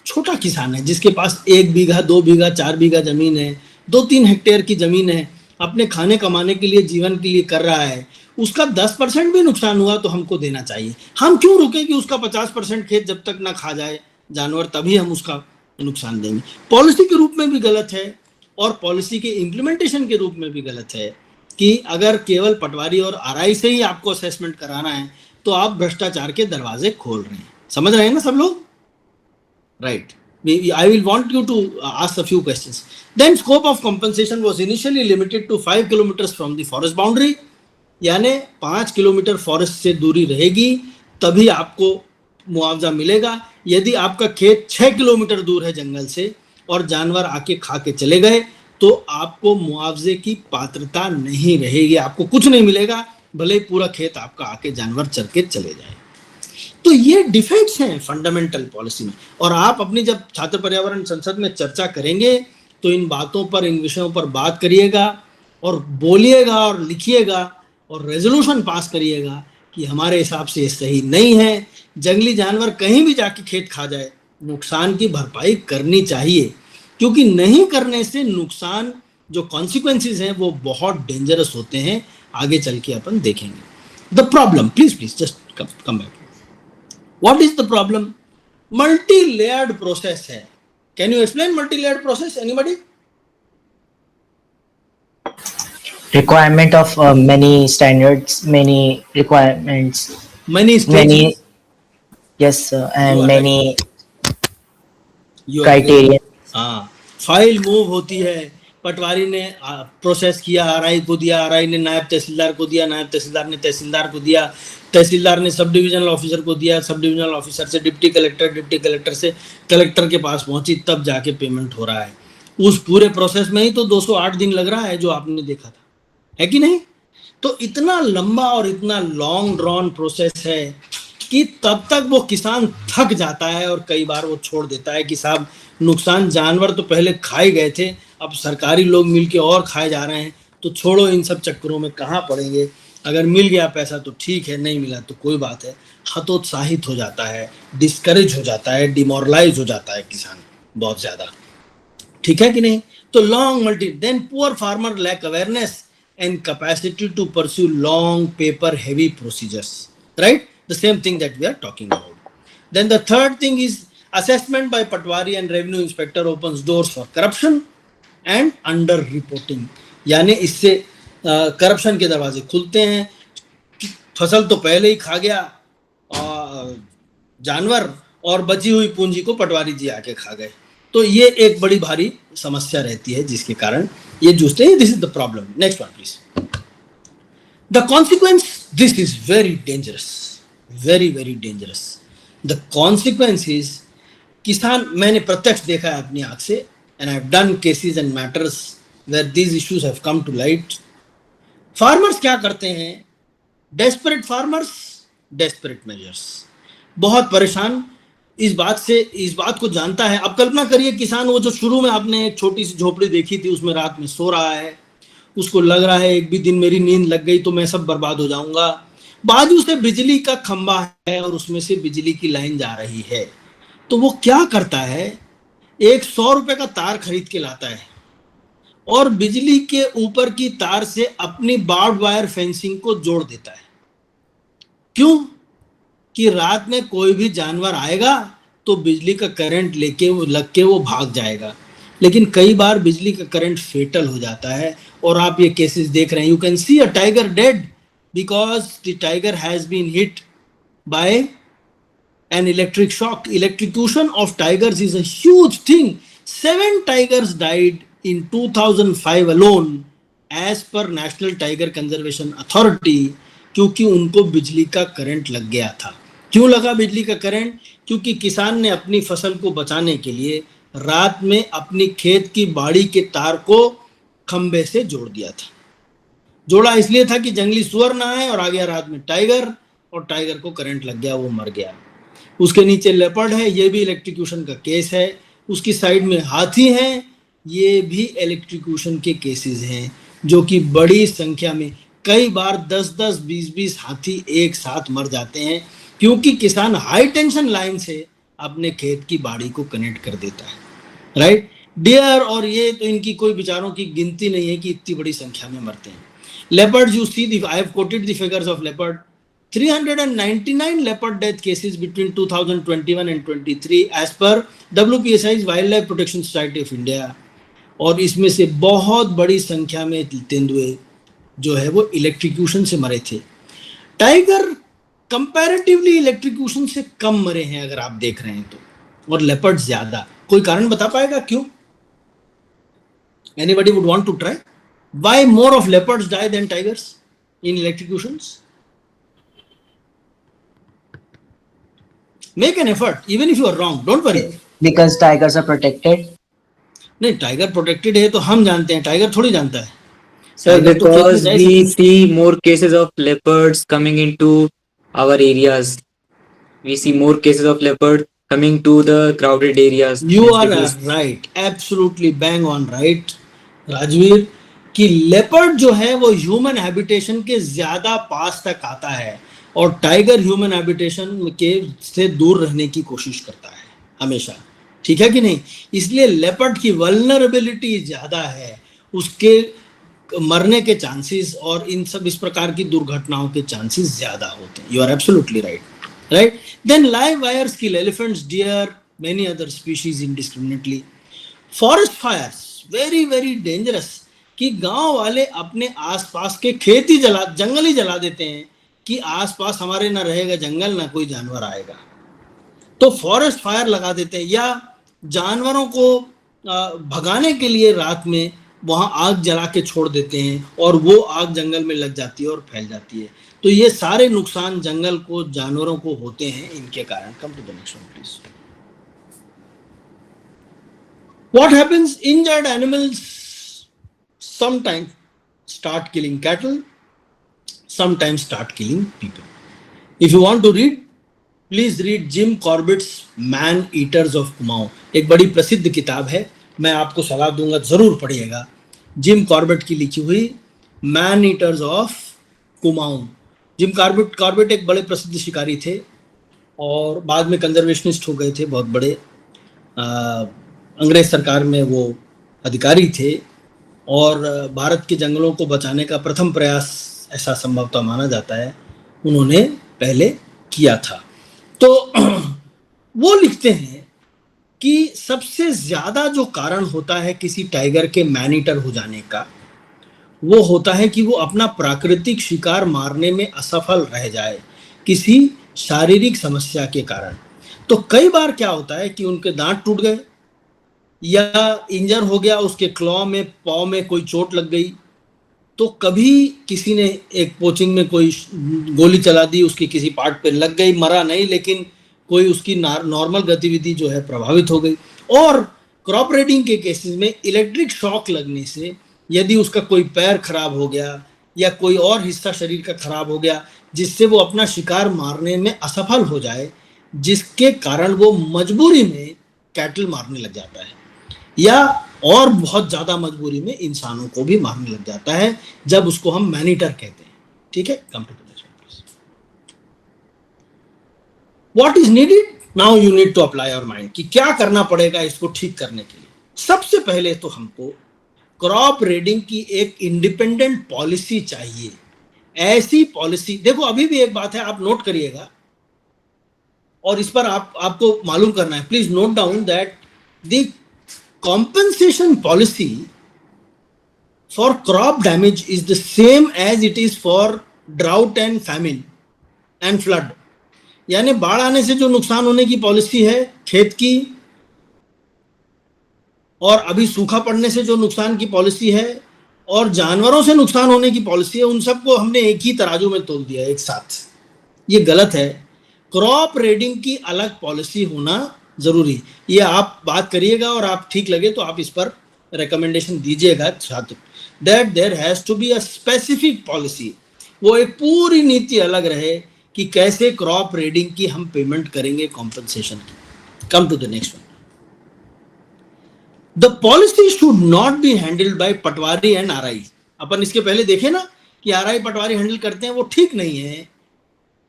Speaker 2: छोटा किसान है जिसके पास 1 बीघा, 2 बीघा, 4 बीघा जमीन है, 2-3 हेक्टेयर की जमीन है, अपने खाने कमाने के लिए, जीवन के लिए कर रहा है. उसका 10% भी नुकसान हुआ तो हमको देना चाहिए. हम क्यों रुके कि उसका 50% खेत जब तक ना खा जाए जानवर तभी हम उसका नुकसान देंगे. पॉलिसी के रूप में भी गलत है और पॉलिसी के इम्प्लीमेंटेशन के रूप में भी गलत है कि अगर केवल पटवारी और आरआई से ही आपको असेसमेंट कराना है तो आप भ्रष्टाचार के दरवाजे खोल रहे हैं. समझ रहे हैं ना सब लोग? Right. I will want you to ask a few questions. Then scope of compensation was initially limited to 5 kilometers from the forest boundary. यानी 5 किलोमीटर फॉरेस्ट से दूरी रहेगी तभी आपको मुआवजा मिलेगा. यदि आपका खेत 6 किलोमीटर दूर है जंगल से और जानवर आके खा के चले गए तो आपको मुआवजे की पात्रता नहीं रहेगी, आपको कुछ नहीं मिलेगा, भले ही पूरा खेत आपका आके जानवर चर के चले जाए. तो ये डिफेक्ट्स हैं फंडामेंटल पॉलिसी में. और आप अपनी जब छात्र पर्यावरण संसद में चर्चा करेंगे तो इन बातों पर, इन विषयों पर बात करिएगा और बोलिएगा और लिखिएगा और रेजोल्यूशन पास करिएगा कि हमारे हिसाब से ये सही नहीं है. जंगली जानवर कहीं भी जाके खेत खा जाए, नुकसान की भरपाई करनी चाहिए, क्योंकि नहीं करने से नुकसान जो कॉन्सिक्वेंसेस हैं वो बहुत डेंजरस होते हैं. आगे चल के अपन देखेंगे. The problem, please just come back. What is the problem? Multi-layered process है. Can you explain multi-layered process? Anybody?
Speaker 3: Requirement of many standards, many requirements,
Speaker 2: Many stages.
Speaker 3: Yes, sir.
Speaker 2: You
Speaker 3: And
Speaker 2: are
Speaker 3: many
Speaker 2: You are right.
Speaker 3: criteria.
Speaker 2: हाँ, file move होती है, पटवारी ने process किया, RI को दिया, RI ने नायब तहसीलदार को दिया, नायब तहसीलदार ने तहसीलदार को दिया, तहसीलदार ने सब डिविजनल ऑफिसर को दिया, सब डिविजनल ऑफिसर से डिप्टी कलेक्टर, डिप्टी कलेक्टर से कलेक्टर के पास पहुंची, तब जाके पेमेंट हो रहा है। उस पूरे प्रोसेस में ही तो 208 दिन लग रहा है जो आपने देखा था, है कि नहीं? तो इतना लंबा और इतना लॉन्ग ड्रॉन प्रोसेस है कि तब तक वो किसान थक जाता है और कई बार वो छोड़ देता है कि साहब नुकसान जानवर तो पहले खाए गए थे, अब सरकारी लोग मिलके और खाए जा रहे हैं, तो छोड़ो इन सब चक्करों में कहाँ पड़ेंगे, अगर मिल गया पैसा तो ठीक है, नहीं मिला तो कोई बात है। हतोत्साहित हो जाता है, डिस्करेज हो जाता है, डिमोरलाइज हो जाता है किसान बहुत ज्यादा, ठीक है कि नहीं? तो long multi then poor farmer lack awareness and capacity to pursue long paper heavy procedures, right? The same thing that we are talking about. Then the third thing is assessment by patwari and revenue inspector opens doors for corruption and under reporting, यानी इससे corruption के दरवाजे खुलते हैं। फसल तो पहले ही खा गया जानवर, और बची हुई पूंजी को पटवारी जी आके खा गए, तो ये एक बड़ी भारी समस्या रहती है जिसके कारण ये जूझते हैं। This is the problem. Next one please. The consequence, this is very dangerous, very very dangerous. The consequence is किसान, मैंने प्रत्यक्ष देखा है अपनी आंख से, and I have done cases and matters where these issues have come to light. Farmers क्या करते हैं? Desperate farmers, desperate measures. बहुत परेशान इस बात से, इस बात को जानता है। अब कल्पना करिए किसान, वो जो शुरू में आपने एक छोटी सी झोपड़ी देखी थी, उसमें रात में सो रहा है, उसको लग रहा है एक भी दिन मेरी नींद लग गई तो मैं सब बर्बाद हो जाऊंगा। बाजू से बिजली का खंबा है और उसमें से बिजली की लाइन जा रही है, तो वो क्या करता है? एक 100 रुपए का तार खरीद के लाता है और बिजली के ऊपर की तार से अपनी बार्ब वायर फेंसिंग को जोड़ देता है। क्यों? कि रात में कोई भी जानवर आएगा तो बिजली का करंट लेके वो लग के वो भाग जाएगा। लेकिन कई बार बिजली का करंट फेटल हो जाता है और आप ये केसेस देख रहे हैं। You can see a tiger dead because the tiger has been hit by an electric shock. Electrocution of tigers is a huge thing. 7 tigers died in 2005 alone as per National Tiger Conservation Authority, क्योंकि उनको बिजली का current लग गया था। क्यों लगा बिजली का करंट? क्योंकि किसान ने अपनी फसल को बचाने के लिए रात में अपनी खेत की बाड़ी के तार को खंबे से जोड़ दिया था। जोड़ा इसलिए था कि जंगली सुअर ना आए, और आ गया रात में टाइगर, और टाइगर को करंट लग गया, वो मर गया। उसके नीचे लेपर्ड है, ये भी इलेक्ट्रिक्यूशन का केस है। उसकी साइड में हाथी हैं, ये भी इलेक्ट्रिक्यूशन के केसेस हैं, जो कि बड़ी संख्या में, कई बार 10-10, 20-20 हाथी एक साथ मर जाते हैं, क्योंकि किसान हाई टेंशन लाइन से अपने खेत की बाड़ी को कनेक्ट कर देता है, राइट? डियर, और ये तो इनकी कोई विचारों की गिनती नहीं है कि इतनी बड़ी संख्या में मरते हैं। Leopard, you see, I have quoted the figures of leopard. 399 leopard death cases between 2021 and 23 as per WPSI's Wildlife Protection Society of India, और इसमें से बहुत बड़ी संख्या में तेंदुए जो है वो इलेक्ट्रिक्यूशन से मरे थे। टाइगर कंपैरेटिवली इलेक्ट्रिक्यूशन से कम मरे हैं अगर आप देख रहे हैं तो, और लेपर्ड ज्यादा। कोई कारण बता पाएगा क्यों? Anybody would want to try? Why more of leopards die than tigers in electrocutions? Make an effort, even if you are wrong, don't worry.
Speaker 3: Because tigers are protected.
Speaker 2: नहीं, टाइगर प्रोटेक्टेड है तो हम जानते हैं, टाइगर थोड़ी जानता है।
Speaker 5: Sir,
Speaker 2: tiger तो खेत में
Speaker 5: because
Speaker 2: जा ही
Speaker 5: we
Speaker 2: सकता
Speaker 5: see more cases of leopards coming into our areas. We see more cases of leopard coming to the crowded areas.
Speaker 2: है। You
Speaker 5: It's
Speaker 2: are
Speaker 5: because
Speaker 2: right, absolutely bang on right, Rajveer, कि leopard जो है वो human habitation के ज्यादा पास तक आता है, और टाइगर ह्यूमन हैबिटेशन के से दूर रहने की कोशिश करता है हमेशा, ठीक है कि नहीं? इसलिए लेपर्ड की वल्नरेबिलिटी ज्यादा है, उसके मरने के चांसेस और इन सब इस प्रकार की दुर्घटनाओं के चांसेस ज्यादा होते हैं। You are absolutely right, right? Then live wires kill elephants, deer, many other species indiscriminately. Forest fires very very dangerous, कि गांव वाले अपने आसपास के खेत ही जंगल ही जला देते हैं कि आसपास हमारे ना रहेगा जंगल, ना कोई जानवर आएगा। तो फॉरेस्ट फायर लगा देते हैं, या जानवरों को भगाने के लिए रात में वहां आग जला के छोड़ देते हैं और वो आग जंगल में लग जाती है और फैल जाती है। तो ये सारे नुकसान जंगल को, जानवरों को होते हैं इनके कारण। Come to the next one please. What happens? Injured animals sometimes start killing cattle, sometimes start killing people. If you want to read, please read Jim Corbett's Man Eaters of Kumaon. एक बड़ी प्रसिद्ध किताब है, मैं आपको सलाह दूंगा जरूर पढ़िएगा। जिम कॉर्बेट की लिखी हुई man eaters of Kumaon. Jim Corbett एक बड़े प्रसिद्ध शिकारी थे और बाद में कंजर्वेशनिस्ट हो गए थे, बहुत बड़े अंग्रेज सरकार में वो अधिकारी थे और भारत के जंगलों को बचाने का प्रथम प्रयास, ऐसा संभवतः माना जाता है, उन्होंने पहले किया था। तो वो लिखते हैं कि सबसे ज्यादा जो कारण होता है किसी टाइगर के मैन ईटर हो जाने का, वो होता है कि वो अपना प्राकृतिक शिकार मारने में असफल रह जाए किसी शारीरिक समस्या के कारण। तो कई बार क्या होता है कि उनके दांत टूट गए या इंजर हो गया, उसके क्लॉ में, पाँव में कोई चोट लग गई, तो कभी किसी ने एक पोचिंग में कोई गोली चला दी, उसकी किसी पार्ट पे लग गई, मरा नहीं लेकिन कोई उसकी नॉर्मल गतिविधि जो है प्रभावित हो गई। और क्रॉप रेडिंग के केसेस में इलेक्ट्रिक शॉक लगने से यदि उसका कोई पैर खराब हो गया या कोई और हिस्सा शरीर का खराब हो गया जिससे वो अपना शिकार मारने में असफल हो जाए, जिसके कारण वो मजबूरी में कैटल मारने लग जाता है या और बहुत ज्यादा मजबूरी में इंसानों को भी मारने लग जाता है, जब उसको हम मैनीटर कहते हैं। ठीक है, come to the next please. What is needed now? You need to apply your mind कि क्या करना पड़ेगा इसको ठीक करने के लिए। सबसे पहले तो हमको क्रॉप रेडिंग की एक इंडिपेंडेंट पॉलिसी चाहिए। ऐसी पॉलिसी, देखो अभी भी एक बात है, आप नोट करिएगा और इस पर आपको मालूम करना है, please note down that the compensation policy for crop damage is the same as it is for drought and famine and flood. यानी बाढ़ आने से जो नुकसान होने की पॉलिसी है खेत की, और अभी सूखा पड़ने से जो नुकसान की पॉलिसी है, और जानवरों से नुकसान होने की पॉलिसी है, उन सबको हमने एक ही तराजू में तोल दिया एक साथ। ये गलत है। क्रॉप रेडिंग की अलग पॉलिसी होना जरूरी। ये आप बात करिएगा और आप ठीक लगे तो आप इस पर रिकमेंडेशन दीजिएगा छात्र, that there has to be a specific policy. वो एक पूरी नीति अलग रहे कि कैसे क्रॉप रेडिंग की हम पेमेंट करेंगे, कॉम्पनसेशन की। Come to the next one. The policy should not be handled by patwari and RI. अपन इसके पहले देखे ना कि आरआई पटवारी हैंडल करते हैं, वो ठीक नहीं है।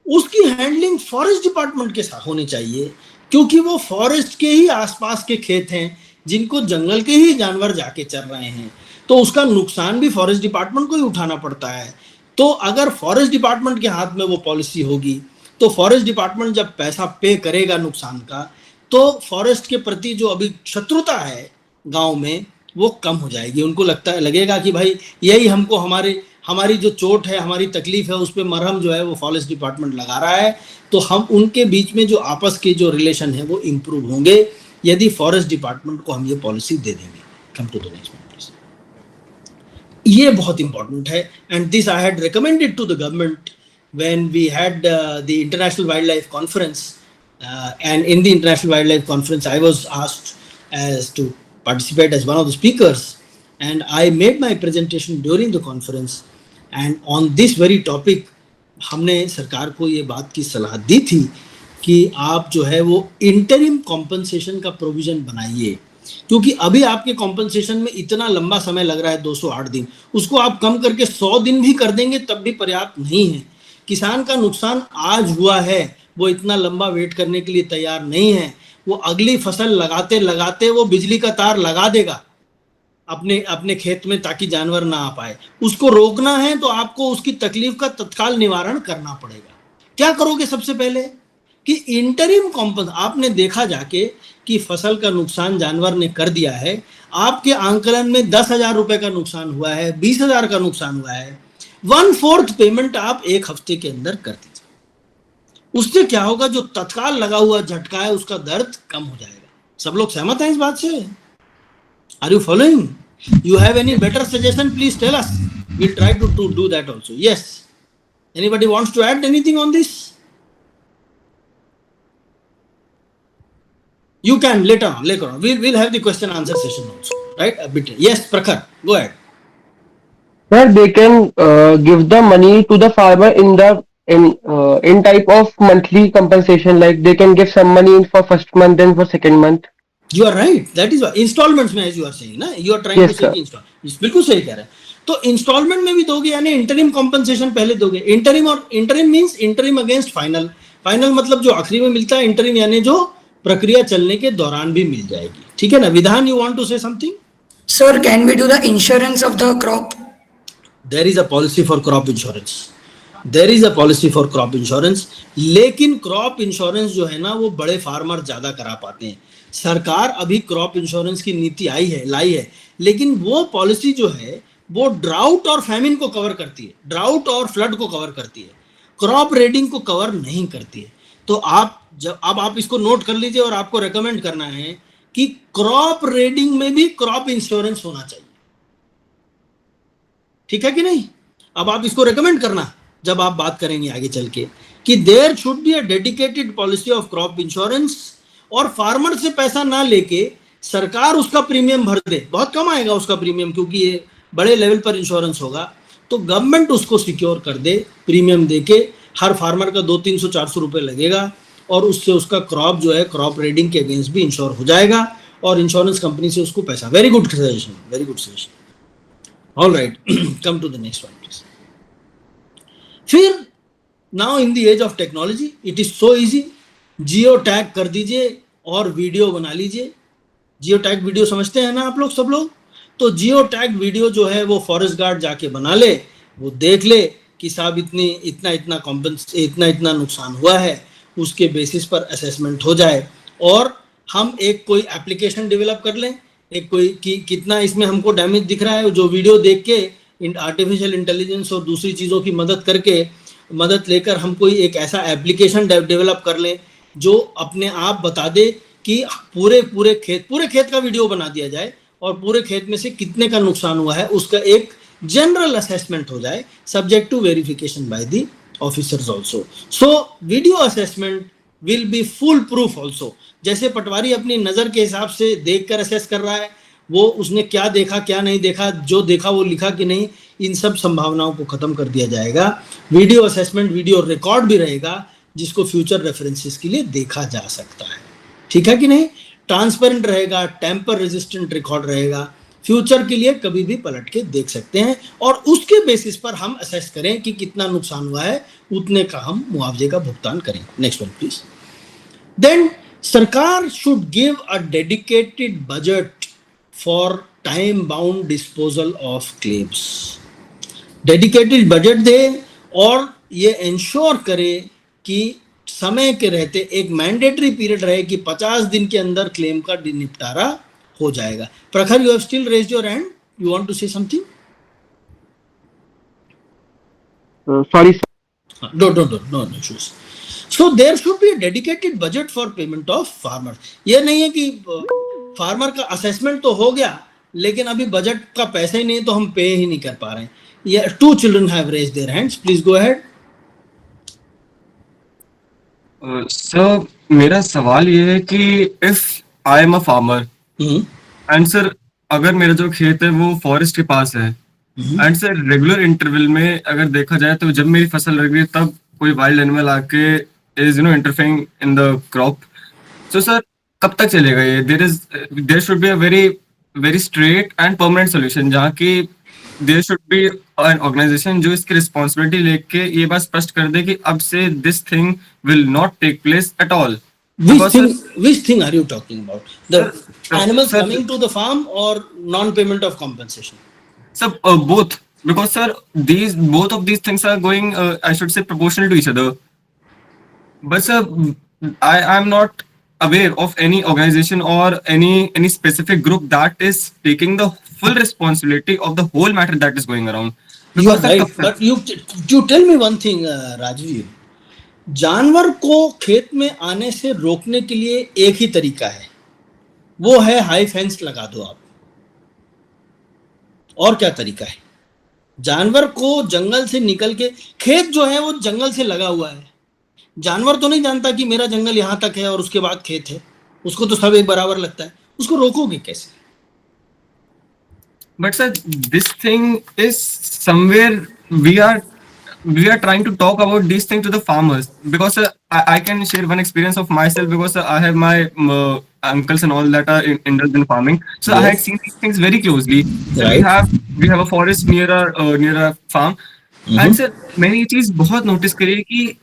Speaker 2: उसकी हैंडलिंग फॉरेस्ट डिपार्टमेंट के साथ होनी चाहिए, क्योंकि वो फॉरेस्ट के ही आसपास के खेत हैं जिनको जंगल के ही जानवर जाके चर रहे हैं, तो उसका नुकसान भी फॉरेस्ट डिपार्टमेंट को ही उठाना पड़ता है। तो अगर फॉरेस्ट डिपार्टमेंट के हाथ में वो पॉलिसी होगी तो फॉरेस्ट डिपार्टमेंट जब पैसा पे करेगा नुकसान का, तो फॉरेस्ट के प्रति जो अभी शत्रुता है गांव में वो कम हो जाएगी। उनको लगेगा कि भाई यही हमको हमारी जो चोट है, हमारी तकलीफ है, उस पर मरहम जो है वो फॉरेस्ट डिपार्टमेंट लगा रहा है, तो हम उनके बीच में जो आपस के जो रिलेशन है वो इम्प्रूव होंगे यदि फॉरेस्ट डिपार्टमेंट को हम ये पॉलिसी दे देंगे। Come to the next please. ये बहुत इंपॉर्टेंट है, and this I had recommended to the government when we had the international wild life conference, and in the international wild life conference I was asked as to participate as one of the speakers, and I made my presentation during the conference, and on this very topic हमने सरकार को ये बात की सलाह दी थी कि आप जो है वो इंटरिम कॉम्पनसेशन का प्रोविजन बनाइए, क्योंकि अभी आपके कॉम्पनसेशन में इतना लंबा समय लग रहा है 208 दिन, उसको आप कम करके 100 दिन भी कर देंगे तब भी पर्याप्त नहीं है। किसान का नुकसान आज हुआ है, वो इतना लंबा वेट करने के लिए तैयार नहीं है। वो अगली फसल लगाते लगाते वो बिजली का तार लगा देगा अपने खेत में ताकि जानवर ना आ पाए। उसको रोकना है तो आपको उसकी तकलीफ का तत्काल निवारण करना पड़ेगा। क्या करोगे? सबसे पहले कि इंटरिम कॉम्पन, आपने देखा जाके कि फसल का नुकसान जानवर ने कर दिया है, आपके आंकलन में 10,000 रुपए का नुकसान हुआ है, 20,000 का नुकसान हुआ है, 1/4 पेमेंट आप एक हफ्ते के अंदर कर दीजिए। उससे क्या होगा, जो तत्काल लगा हुआ झटका है उसका दर्द कम हो जाएगा। सब लोग सहमत हैं इस बात से? Are you following? You have any better suggestion, please tell us, we'll try to do that also. Yes, anybody wants to add anything on this? You can later on. We'll have the question answer session also, right? A bit. Yes, Prakhar, go ahead.
Speaker 6: Sir, they can give the money to the farmer in type of monthly compensation. Like they can give some money for first month and for second month.
Speaker 2: You are right. That is installments में, as you are saying ना, you are trying
Speaker 6: Yes,
Speaker 2: to say
Speaker 6: sir.
Speaker 2: कि install, बिल्कुल सही कह रहे हैं। तो instalment में भी दोगे, यानी इंटरिम कॉम्पनसेशन पहले दोगे। इंटरिम, और interim means interim against final. Final मतलब जो आखिरी में मिलता है, इंटरिम यानी जो प्रक्रिया चलने के दौरान भी मिल जाएगी। ठीक है ना? Vidhan, you want to say something?
Speaker 7: Sir, can we do the insurance of the crop?
Speaker 2: There is a policy for crop insurance. There is a policy for crop insurance. लेकिन क्रॉप इंश्योरेंस जो है ना, वो बड़े फार्मर ज्यादा करा पाते हैं। सरकार अभी क्रॉप इंश्योरेंस की नीति लाई है, लेकिन वो पॉलिसी जो है वो ड्राउट और फैमिन को कवर करती है, ड्राउट और फ्लड को कवर करती है, क्रॉप रेडिंग को कवर नहीं करती है। तो अब आप इसको नोट कर लीजिए, और आपको रेकमेंड करना है कि क्रॉप रेडिंग में भी क्रॉप इंश्योरेंस होना चाहिए। ठीक है कि नहीं? अब आप इसको रेकमेंड करना जब आप बात करेंगे आगे चल के, कि there should be a dedicated policy of crop insurance, और फार्मर से पैसा ना लेके सरकार उसका प्रीमियम भर दे। बहुत कम आएगा उसका प्रीमियम, क्योंकि ये बड़े लेवल पर इंश्योरेंस होगा। तो गवर्नमेंट उसको सिक्योर कर दे प्रीमियम देके। हर फार्मर का 200-300-400 रुपए लगेगा, और उससे उसका क्रॉप जो है क्रॉप रेडिंग के अगेंस्ट भी इंश्योर हो जाएगा, और इंश्योरेंस कंपनी से उसको पैसा। Very good suggestion, very good suggestion. All right, come to the next one please. फिर now in the age of technology it is so easy, geo tag कर दीजिए और वीडियो बना लीजिए। जियो टैग वीडियो समझते हैं ना आप लोग, सब लोग? तो जियो टैग वीडियो जो है वो फॉरेस्ट गार्ड जाके बना ले, वो देख ले कि साहब इतना नुकसान हुआ है, उसके बेसिस पर असेसमेंट हो जाए, और हम एक कोई एप्लीकेशन डेवलप कर लें, एक कोई कि कितना इसमें हमको डैमेज दिख रहा है, जो वीडियो देख के आर्टिफिशियल इंटेलिजेंस और दूसरी चीज़ों की मदद लेकर हम कोई एक ऐसा एप्लीकेशन डेवलप कर लें जो अपने आप बता दे कि पूरे खेत का वीडियो बना दिया जाए, और पूरे खेत में से कितने का नुकसान हुआ है उसका एक जनरल असेसमेंट हो जाए, subject to verification by the officers also. So video assessment will be foolproof also. जैसे पटवारी अपनी नज़र के हिसाब से देखकर असेस कर रहा है, वो उसने क्या देखा क्या नहीं देखा, जो देखा वो लिखा कि नहीं, इन सब संभावनाओं को खत्म कर दिया जाएगा। वीडियो असेसमेंट वीडियो रिकॉर्ड भी रहेगा, जिसको फ्यूचर रेफरेंसेस के लिए देखा जा सकता है। ठीक है कि नहीं? ट्रांसपेरेंट रहेगा, टेम्पर रेजिस्टेंट रिकॉर्ड रहेगा, फ्यूचर के लिए कभी भी पलट के देख सकते हैं, और उसके बेसिस पर हम असेस करें कि कितना नुकसान हुआ है, उतने का हम मुआवजे का भुगतान करें। Next one please. Then sarkar should give a dedicated budget for time bound disposal of claims. Dedicated budget दे, और ये इंश्योर करे कि समय के रहते एक मैंडेटरी पीरियड रहे कि 50 दिन के अंदर क्लेम का निपटारा हो जाएगा। Prakhar, you have still raised your hand, you want to say something?
Speaker 6: Sorry, sir.
Speaker 2: No issues. So there should be a dedicated budget for payment of farmers. ये नहीं है कि फार्मर का असेसमेंट तो हो गया, लेकिन अभी बजट का पैसा ही नहीं, तो हम पे ही नहीं कर पा रहे हैं। ये 2 children have raised their hands. Please go ahead.
Speaker 8: Sir, मेरा सवाल ये है कि if I am a farmer and sir, अगर मेरा जो खेत है वो फॉरेस्ट के पास है, एंड सर रेगुलर इंटरवल में अगर देखा जाए तो जब मेरी फसल लग रही है तब कोई वाइल्ड एनिमल आके is interfering in the crop, तो सर कब तक चलेगा ये? There should be a very straight and permanent solution, जहाँ की there should be an organisation जो इसकी रिस्पॉन्सिबिलिटी लेके ये बात स्पष्ट कर दे कि अब से this thing will not take place at all.
Speaker 2: Which thing are you talking about? The animals coming to the farm or non-payment of compensation?
Speaker 8: Sir, both. Because sir, both of these things are going, I should say, proportional to each other. But sir, I am not aware of any organization or any specific group that is taking the full responsibility of the whole matter that is going around.
Speaker 2: You are right, but you tell me one thing, Rajiv. जानवर को खेत में आने से रोकने के लिए एक ही तरीका है, वो है हाई फेंस लगा दो आप। और क्या तरीका है? जानवर को जंगल से निकल के, खेत जो है वो जंगल से लगा हुआ है, जानवर तो नहीं जानता कि मेरा जंगल यहां तक है और उसके बाद खेत है, उसको तो सब एक बराबर लगता है, उसको रोकोगे कैसे?
Speaker 8: But sir, this thing is somewhere we are trying to talk about these things to the farmers, because I can share one experience of myself, because I have my uncles and all that are indulged in farming. So I had
Speaker 2: Yes.
Speaker 8: seen these things very closely. So
Speaker 2: Right.
Speaker 8: we have a forest near our farm, and sir मैंने ये चीज बहुत notice करी है कि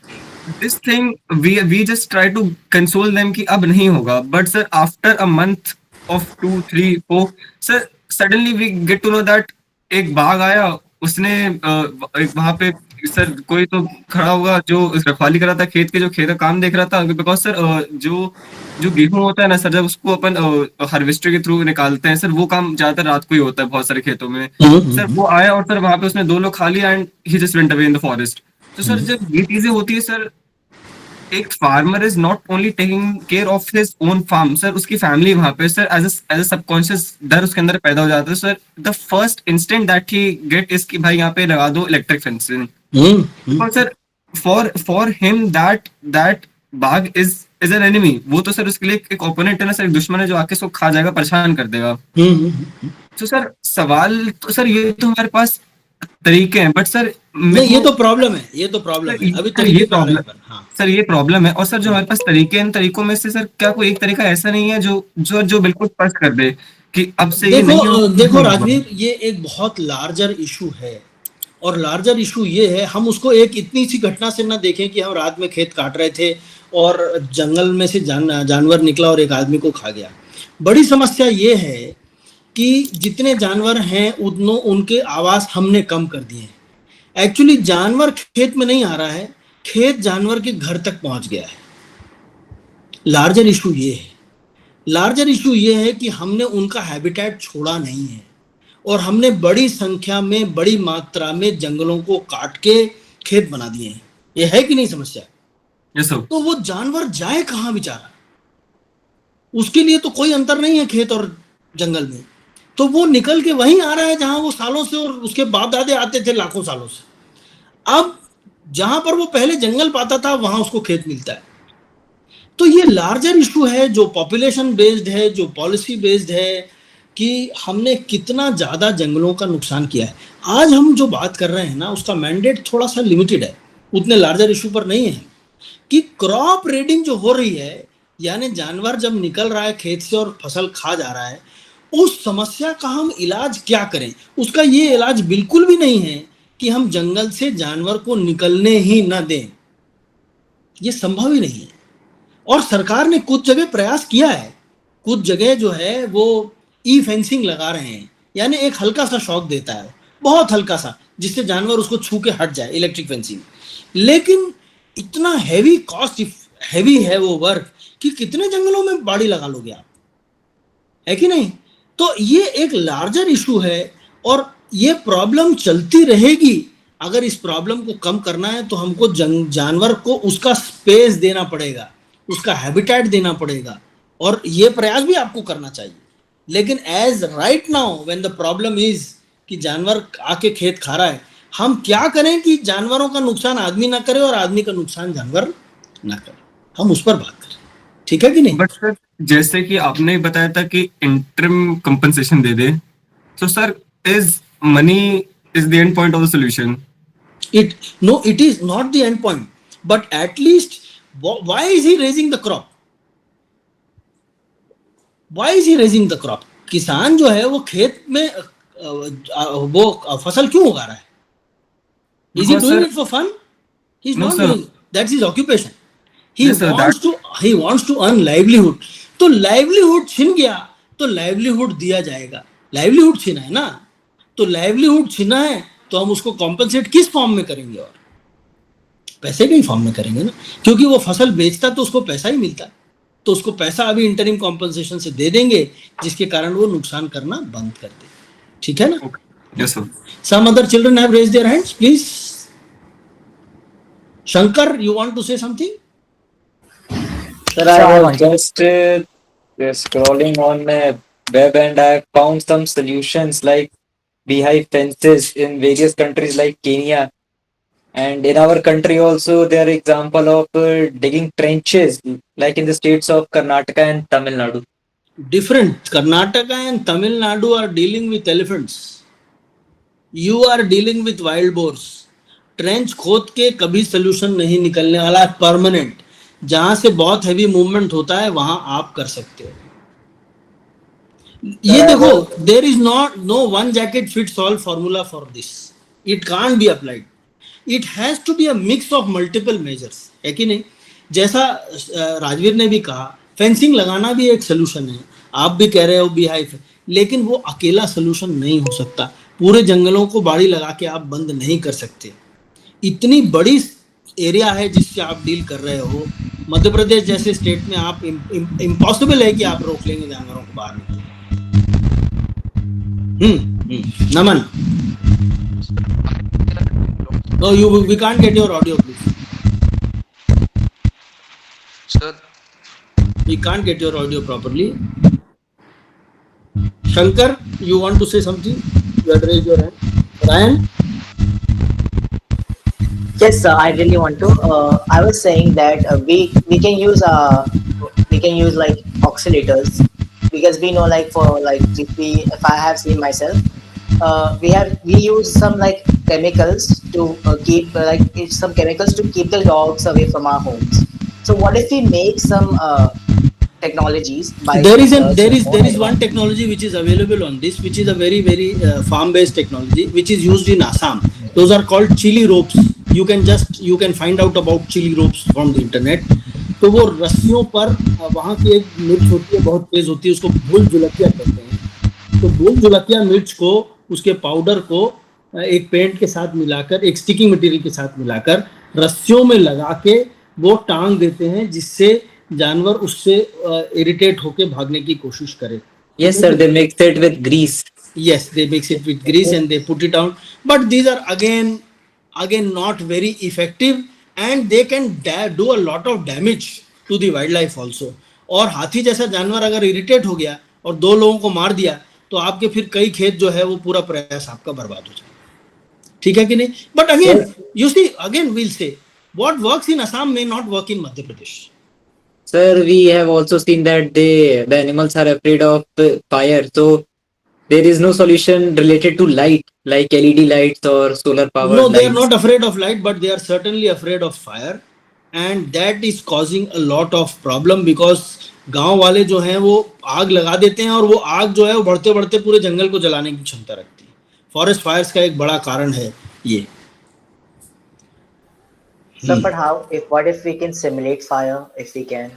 Speaker 8: this thing we just try to console them कि अब नहीं होगा, but sir after a month of 2 3 4 sir suddenly we get to know that एक बाघ आया, उसने एक वहां पे सर कोई तो खड़ा होगा जो रखवाली कर रहा था खेत के, जो खेत का काम देख रहा था, बिकॉज सर जो जो गेहूं होता है ना सर, जब उसको अपन हार्वेस्टर के थ्रू निकालते हैं सर, वो काम ज्यादातर रात को ही होता है बहुत सारे खेतों में। सर वो आया और सर वहां पे उसने 2 लोग खा लिया and he just went away in the forest. तो सर जब ये चीजें होती है सर, एक farmer is not only taking care of his own farm sir, उसकी फैमिली वहां पे सर एज अ सबकॉन्शियस डर उसके अंदर पैदा हो जाता है sir. The first instant that he get is कि भाई यहाँ पे लगा दो इलेक्ट्रिक फेंसिंग, और सर फॉर हिम दैट बाघ इज एन एनिमी, वो तो सर उसके लिए एक ओपोनेंट है ना सर, एक दुश्मन है जो आके उसको खा जाएगा, परेशान कर देगा। तो सर सवाल तो सर ये तो हमारे पास तरीके हैं, बट सर
Speaker 2: नहीं, ये तो प्रॉब्लम है, ये तो प्रॉब्लम है, अभी
Speaker 8: सर
Speaker 2: तरीके
Speaker 8: ये
Speaker 2: पे आ रहे
Speaker 8: प्रॉब्लम
Speaker 2: हैं अपन। हाँ,
Speaker 8: सर ये प्रॉब्लम है, और सर जो हमारे पास तरीके हैं, इन तरीकों में से सर क्या कोई एक तरीका ऐसा नहीं है जो जो जो बिल्कुल स्पष्ट कर दे कि अब से ये नहीं होगा?
Speaker 2: देखो राजवीर, ये एक बहुत लार्जर इशू है, और लार्जर इशू ये है, हम उसको एक इतनी सी घटना से ना देखें कि हम रात में खेत काट रहे थे और जंगल में से जानवर निकला और एक आदमी को खा गया। बड़ी समस्या ये है कि जितने जानवर हैं उतनों उनके आवास हमने कम कर दिए हैं। एक्चुअली जानवर खेत में नहीं आ रहा है, खेत जानवर के घर तक पहुंच गया है। लार्जर इशू ये है, लार्जर इशू ये है कि हमने उनका हैबिटेट छोड़ा नहीं है, और हमने बड़ी संख्या में, बड़ी मात्रा में जंगलों को काट के खेत बना दिए हैं। ये है कि नहीं समस्या?
Speaker 8: Yes sir.
Speaker 2: तो वो जानवर जाए कहाँ बेचारा? उसके लिए तो कोई अंतर नहीं है खेत और जंगल में, तो वो निकल के वहीं आ रहा है जहां वो सालों से और उसके बाप दादे आते थे लाखों सालों से। अब जहां पर वो पहले जंगल पाता था वहां उसको खेत मिलता है। तो ये लार्जर इशू है जो पॉपुलेशन बेस्ड है, जो पॉलिसी बेस्ड है, कि हमने कितना ज्यादा जंगलों का नुकसान किया है। आज हम जो बात कर रहे हैं ना, उसका मैंडेट थोड़ा सा लिमिटेड है, उतने लार्जर इशू पर नहीं है। कि क्रॉप रेडिंग जो हो रही है, यानी जानवर जब निकल रहा है खेत से और फसल खा जा रहा है, उस समस्या का हम इलाज क्या करें? उसका ये इलाज बिल्कुल भी नहीं है कि हम जंगल से जानवर को निकलने ही ना दें, ये संभव ही नहीं है। और सरकार ने कुछ जगह प्रयास किया है, कुछ जगह जो है वो ई फेंसिंग लगा रहे हैं, यानी एक हल्का सा शॉक देता है, बहुत हल्का सा, जिससे जानवर उसको छू के हट जाए, इलेक्ट्रिक फेंसिंग। लेकिन इतना हैवी कॉस्ट, हैवी है वो वर्क, कि कितने जंगलों में बाड़ी लगा लोगे आप, है कि नहीं? तो ये एक लार्जर इशू है, और ये प्रॉब्लम चलती रहेगी। अगर इस प्रॉब्लम को कम करना है तो हमको जानवर को उसका स्पेस देना पड़ेगा, उसका हैबिटेट देना पड़ेगा, और ये प्रयास भी आपको करना चाहिए। लेकिन as right now when the problem is कि जानवर आके खेत खा रहा है, हम क्या करें कि जानवरों का नुकसान आदमी ना करे और आदमी का नुकसान जानवर ना करे, हम उस पर बात करें, ठीक है कि नहीं?
Speaker 8: बट सर जैसे कि आपने बताया था कि इंटरिम कंपनसेशन दे दे, तो sir is money is the end point of the solution?
Speaker 2: It is not the end point, but at least why is he raising the crop? Why is he raising the crop? किसान जो है वो खेत में वो फसल क्यों उगा रहा है? Is he doing it for fun? He's not doing it. That's his occupation. He wants to earn livelihood. तो livelihood छिन गया तो livelihood दिया जाएगा। livelihood छिना है ना, तो livelihood छिना है तो हम उसको कॉम्पनसेट किस फॉर्म में करेंगे? और पैसे के ही फॉर्म में करेंगे ना, क्योंकि वो फसल बेचता तो उसको पैसा ही मिलता, तो उसको पैसा अभी इंटरिम कॉम्पनसेशन से दे देंगे, जिसके कारण वो नुकसान करना बंद कर दे। ठीक है ना?
Speaker 8: Yes sir.
Speaker 2: Some other children have raised their hands, please. Shankar, you want to say something?
Speaker 5: Sir,
Speaker 3: So I
Speaker 5: I was
Speaker 3: want
Speaker 5: just scrolling on web and I found some solutions like beehive fences in various countries like Kenya. And in our country also, there are example of digging trenches like in the states of Karnataka and Tamil Nadu.
Speaker 2: Different. Karnataka and Tamil Nadu are dealing with elephants. You are dealing with wild boars. Trench खोद के कभी solution नहीं निकलने वाला है permanent. जहां से बहुत हैवी मूवमेंट होता है वहां आप कर सकते हो. ये देखो, there is no one jacket fits all formula for this. It can't be applied. It has to be a mix of multiple measures, है कि नहीं? जैसा राजवीर ने भी कहा, फेंसिंग लगाना भी एक सोल्यूशन है. आप भी कह रहे हो बीहाइव, लेकिन वो अकेला सोल्यूशन नहीं हो सकता. पूरे जंगलों को बाड़ी लगा के आप बंद नहीं कर सकते. इतनी बड़ी एरिया है जिससे आप डील कर रहे हो. मध्य प्रदेश जैसे स्टेट में आप इम्पॉसिबल है कि आप रोक लेंगे जानवरों को बाहर निकलने. नमन, no, we can't get your audio, please.
Speaker 4: Sir,
Speaker 2: We can't get your audio properly. Shankar, you want to say something? You had raised your hand. Ryan?
Speaker 3: Yes, sir, I really want to. I was saying that we can use like oscillators, because we know like for like if I have seen myself, we use some like chemicals to keep some chemicals to keep the dogs away from our homes. So what if we make some technologies by
Speaker 2: There is one technology which is available on this, which is a very farm based technology which is used in Assam. Those are called chili ropes. You can find out about chili ropes from the internet. तो वो रस्सियों पर वहाँ की एक मिर्च होती है, बहुत तेज होती है, उसको भूल जुलकिया कहते हैं. तो भूल जुलकिया मिर्च को, उसके पाउडर को एक पेंट के साथ मिलाकर, एक स्टिकिंग मटेरियल के साथ मिलाकर रस्सियों में लगा के वो टांग देते हैं, जिससे जानवर उससे इरिटेट होके भागने की कोशिश करे.
Speaker 5: Yes, sir, they mix it with grease.
Speaker 2: Yes, they mix it with grease and they put it down. But these are again not very effective, and they can do a lot of damage to the wildlife also. और हाथी जैसा जानवर अगर irritate हो गया और 2 लोगों को मार दिया, तो आपके फिर कई खेत जो है वो पूरा प्रयास आपका बर्बाद हो जाएगा. ठीक है कि नहीं? But again, you see, again we'll say, what works in Assam may not work in Madhya Pradesh.
Speaker 5: Sir, we have also seen that the animals are afraid of fire. So there is no solution related to light, like LED lights or solar power.
Speaker 2: No, they are not afraid of light, but they are certainly afraid of fire, and that is causing a lot of problem, because गांव वाले जो हैं वो आग लगा देते हैं, और वो आग जो है वो बढ़ते बढ़ते पूरे जंगल को जलाने की क्षमता रखती है. फॉरेस्ट फायर्स का एक बड़ा कारण है ये.
Speaker 3: So, but what if we can simulate fire, if we can?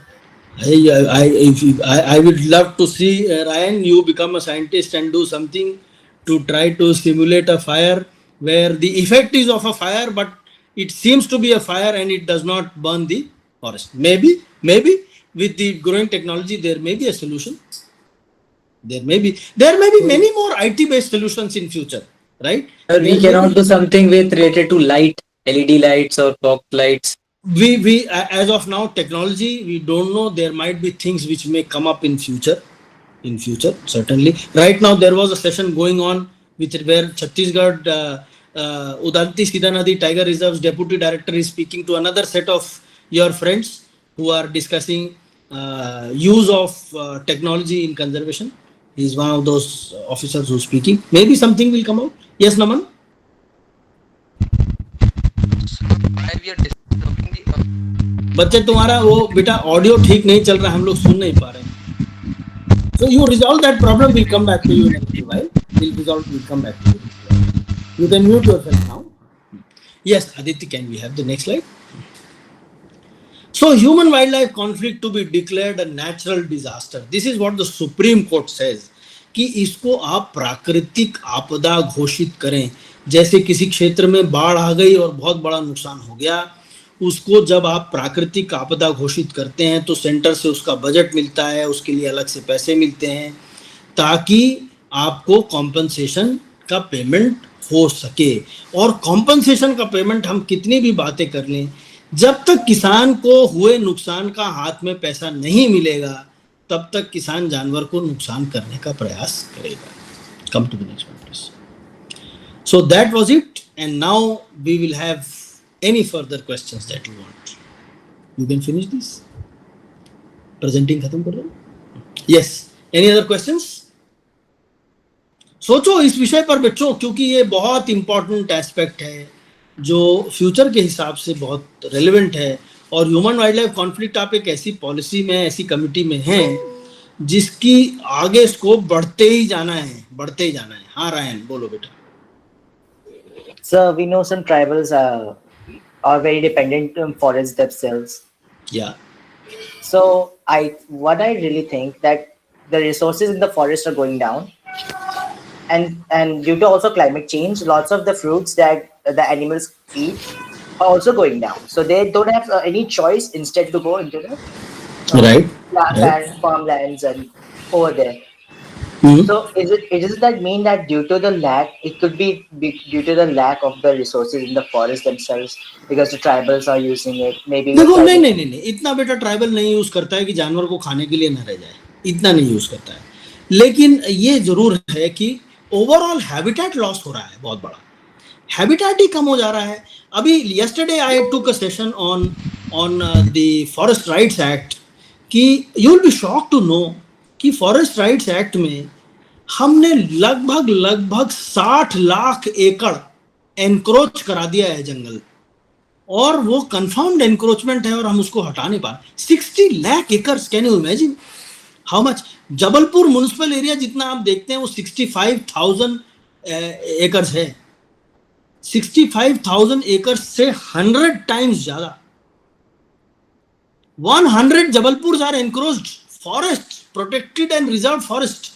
Speaker 2: I would love to see, Ryan, you become a scientist and do something to try to simulate a fire where the effect is of a fire, but it seems to be a fire and it does not burn the forest. Maybe with the growing technology there may be a solution. There may be many more IT based solutions in future, right?
Speaker 5: We cannot do something with related to light, LED lights or fog lights.
Speaker 2: We as of now, technology, we don't know. There might be things which may come up in future, certainly. Right now there was a session going on where Chhattisgarh Udanti Sida Nadi Tiger Reserve's deputy director is speaking to another set of your friends who are discussing use of technology in conservation. He is one of those officers who is speaking. Maybe something will come out. Yes, Naman? बच्चे, तुम्हारा वो बेटा audio ठीक नहीं चल रहा, हम लोग सुन नहीं पा रहे हैं. So you resolve that problem, we'll come back to you in a little while. We'll come back to you. You can mute yourself now. Yes, Aditi, can we have the next slide? So human wildlife conflict to be declared a natural disaster. This is what the Supreme Court says, कि इसको आप प्राकृतिक आपदा घोषित करें. जैसे किसी क्षेत्र में बाढ़ आ गई और बहुत बड़ा नुकसान हो गया, उसको जब आप प्राकृतिक आपदा घोषित करते हैं तो सेंटर से उसका बजट मिलता है, उसके लिए अलग से पैसे मिलते हैं, ताकि आपको कॉम्पनसेशन का पेमेंट हो सके. और कॉम्पनसेशन का पेमेंट हम कितनी भी बातें कर लें, जब तक किसान को हुए नुकसान का हाथ में पैसा नहीं मिलेगा तब तक किसान जानवर को नुकसान करने का प्रयास करेगा. Come to the next one, please. So that was it, and now we will have any further questions that you want. You can finish this. Presenting खत्म कर दो. Yes. Any other questions? सोचो इस विषय पर बच्चों, क्योंकि ये बहुत इंपॉर्टेंट एस्पेक्ट है जो फ्यूचर के हिसाब से बहुत रेलेवेंट है. और ह्यूमन वाइल्ड लाइफ कॉन्फ्लिक्ट आप एक ऐसी पॉलिसी में, ऐसी कमिटी में हैं जिसकी आगे स्कोप बढ़ते ही जाना है, बढ़ते ही जाना है. हाँ रायन बोलो बेटा.
Speaker 3: So we know some tribals are very dependent on forests themselves.
Speaker 2: Yeah.
Speaker 3: So what I really think that the resources in the forest are going down, and due to also climate change, lots of the fruits that the animals eat are also going down. So they don't have any choice instead to go into the
Speaker 2: Right.
Speaker 3: land, farmlands and over there.
Speaker 2: Mhm.
Speaker 3: So does that mean that due to the lack, it could be due to the lack of the resources in the forest themselves, because the tribals are using it, maybe.
Speaker 2: देखो नहीं, इतना बेटा tribal नहीं use करता है कि जानवर को खाने के लिए न रह जाए, इतना नहीं यूज करता है. लेकिन ये जरूर है कि ओवरऑल हैबिटेट लॉस हो रहा है, बहुत बड़ा हैबिटेट ही कम हो जा रहा है. अभी yesterday I took a session on the Forest Rights Act कि you will be shocked to know कि फॉरेस्ट राइट्स एक्ट में हमने लगभग 60 लाख एकड़ एनक्रोच करा दिया है जंगल, और वो कंफर्म्ड एनक्रोचमेंट है और हम उसको हटा नहीं पा रहे. 60 lakh acres, can you imagine how much? Jabalpur municipal area जितना आप देखते हैं वो 65,000 एकर्स है. 65,000 एकर्स से 100 टाइम्स ज्यादा. 100 Jabalpurs are encroached. Forests, protected and reserved forests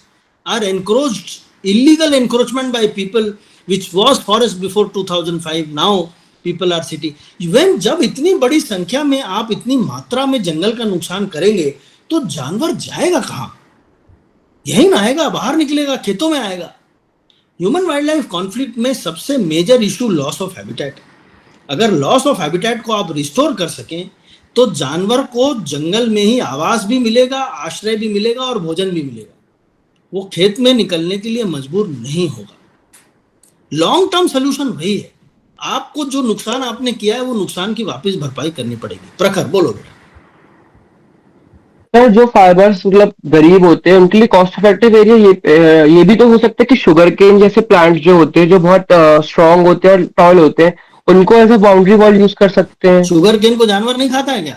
Speaker 2: are encroached. Illegal encroachment by people, which was forest before 2005. Now people are city. When जब इतनी बड़ी संख्या में आप इतनी मात्रा में जंगल का नुकसान करेंगे तो जानवर जाएगा कहाँ? यही ना आएगा, बाहर निकलेगा, खेतों में आएगा. ह्यूमन वाइल्ड लाइफ कॉन्फ्लिक्ट में सबसे major issue loss of habitat. अगर लॉस ऑफ हैबिटेट को आप रिस्टोर कर सकें तो जानवर को जंगल में ही आवास भी मिलेगा, आश्रय भी मिलेगा और भोजन भी मिलेगा. वो खेत में निकलने के लिए मजबूर नहीं होगा. लॉन्ग टर्म सोल्यूशन वही है. आपको जो नुकसान आपने किया है वो नुकसान की वापस भरपाई करनी पड़ेगी. प्रखर बोलो बेटा.
Speaker 6: सर जो फार्मर्स मतलब गरीब होते हैं उनके लिए कॉस्ट इफेक्टिव एरिया ये भी तो हो सकता है कि शुगर केन जैसे प्लांट जो होते हैं जो बहुत स्ट्रांग होते हैं और टॉल होते हैं, उनको as a boundary wall use कर सकते हैं.
Speaker 2: शुगर केन को जानवर नहीं खाता है क्या?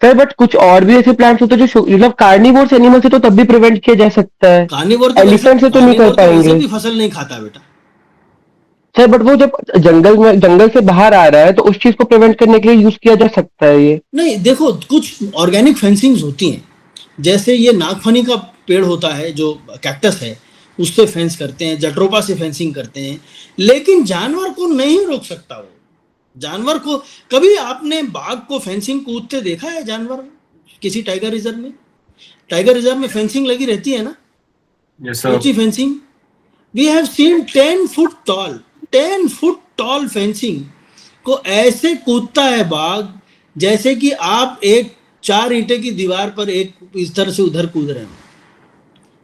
Speaker 6: सर बट कुछ और भी ऐसे प्लांट्स होते हैं जो मतलब कार्निवोर्स एनिमल से तो तब भी प्रिवेंट किया जा सकता है.
Speaker 2: कार्निवोर
Speaker 6: एलिफेंट से तो नहीं कर पाएंगे.
Speaker 2: भी फसल नहीं खाता बेटा.
Speaker 6: सर बट वो जब जंगल से बाहर आ रहा है तो उस चीज को प्रिवेंट करने के लिए यूज किया जा सकता है. ये
Speaker 2: नहीं, देखो कुछ ऑर्गेनिक फेंसिंग्स होती हैं, जैसे ये नागफनी का पेड़ होता है जो कैक्टस है, उससे फेंस करते हैं, जट्रोपा से फेंसिंग करते हैं, लेकिन जानवर को नहीं रोक सकता. वो जानवर को कभी आपने बाघ को फेंसिंग कूदते देखा है? जानवर किसी टाइगर रिजर्व में? टाइगर रिजर्व में फेंसिंग लगी रहती है ना, ऊंची फेंसिंग. We have seen 10 foot tall fencing को ऐसे कूदता है बाघ जैसे कि आप एक 4 ईंटे की दीवार पर एक इस तरह से उधर कूद रहे हो.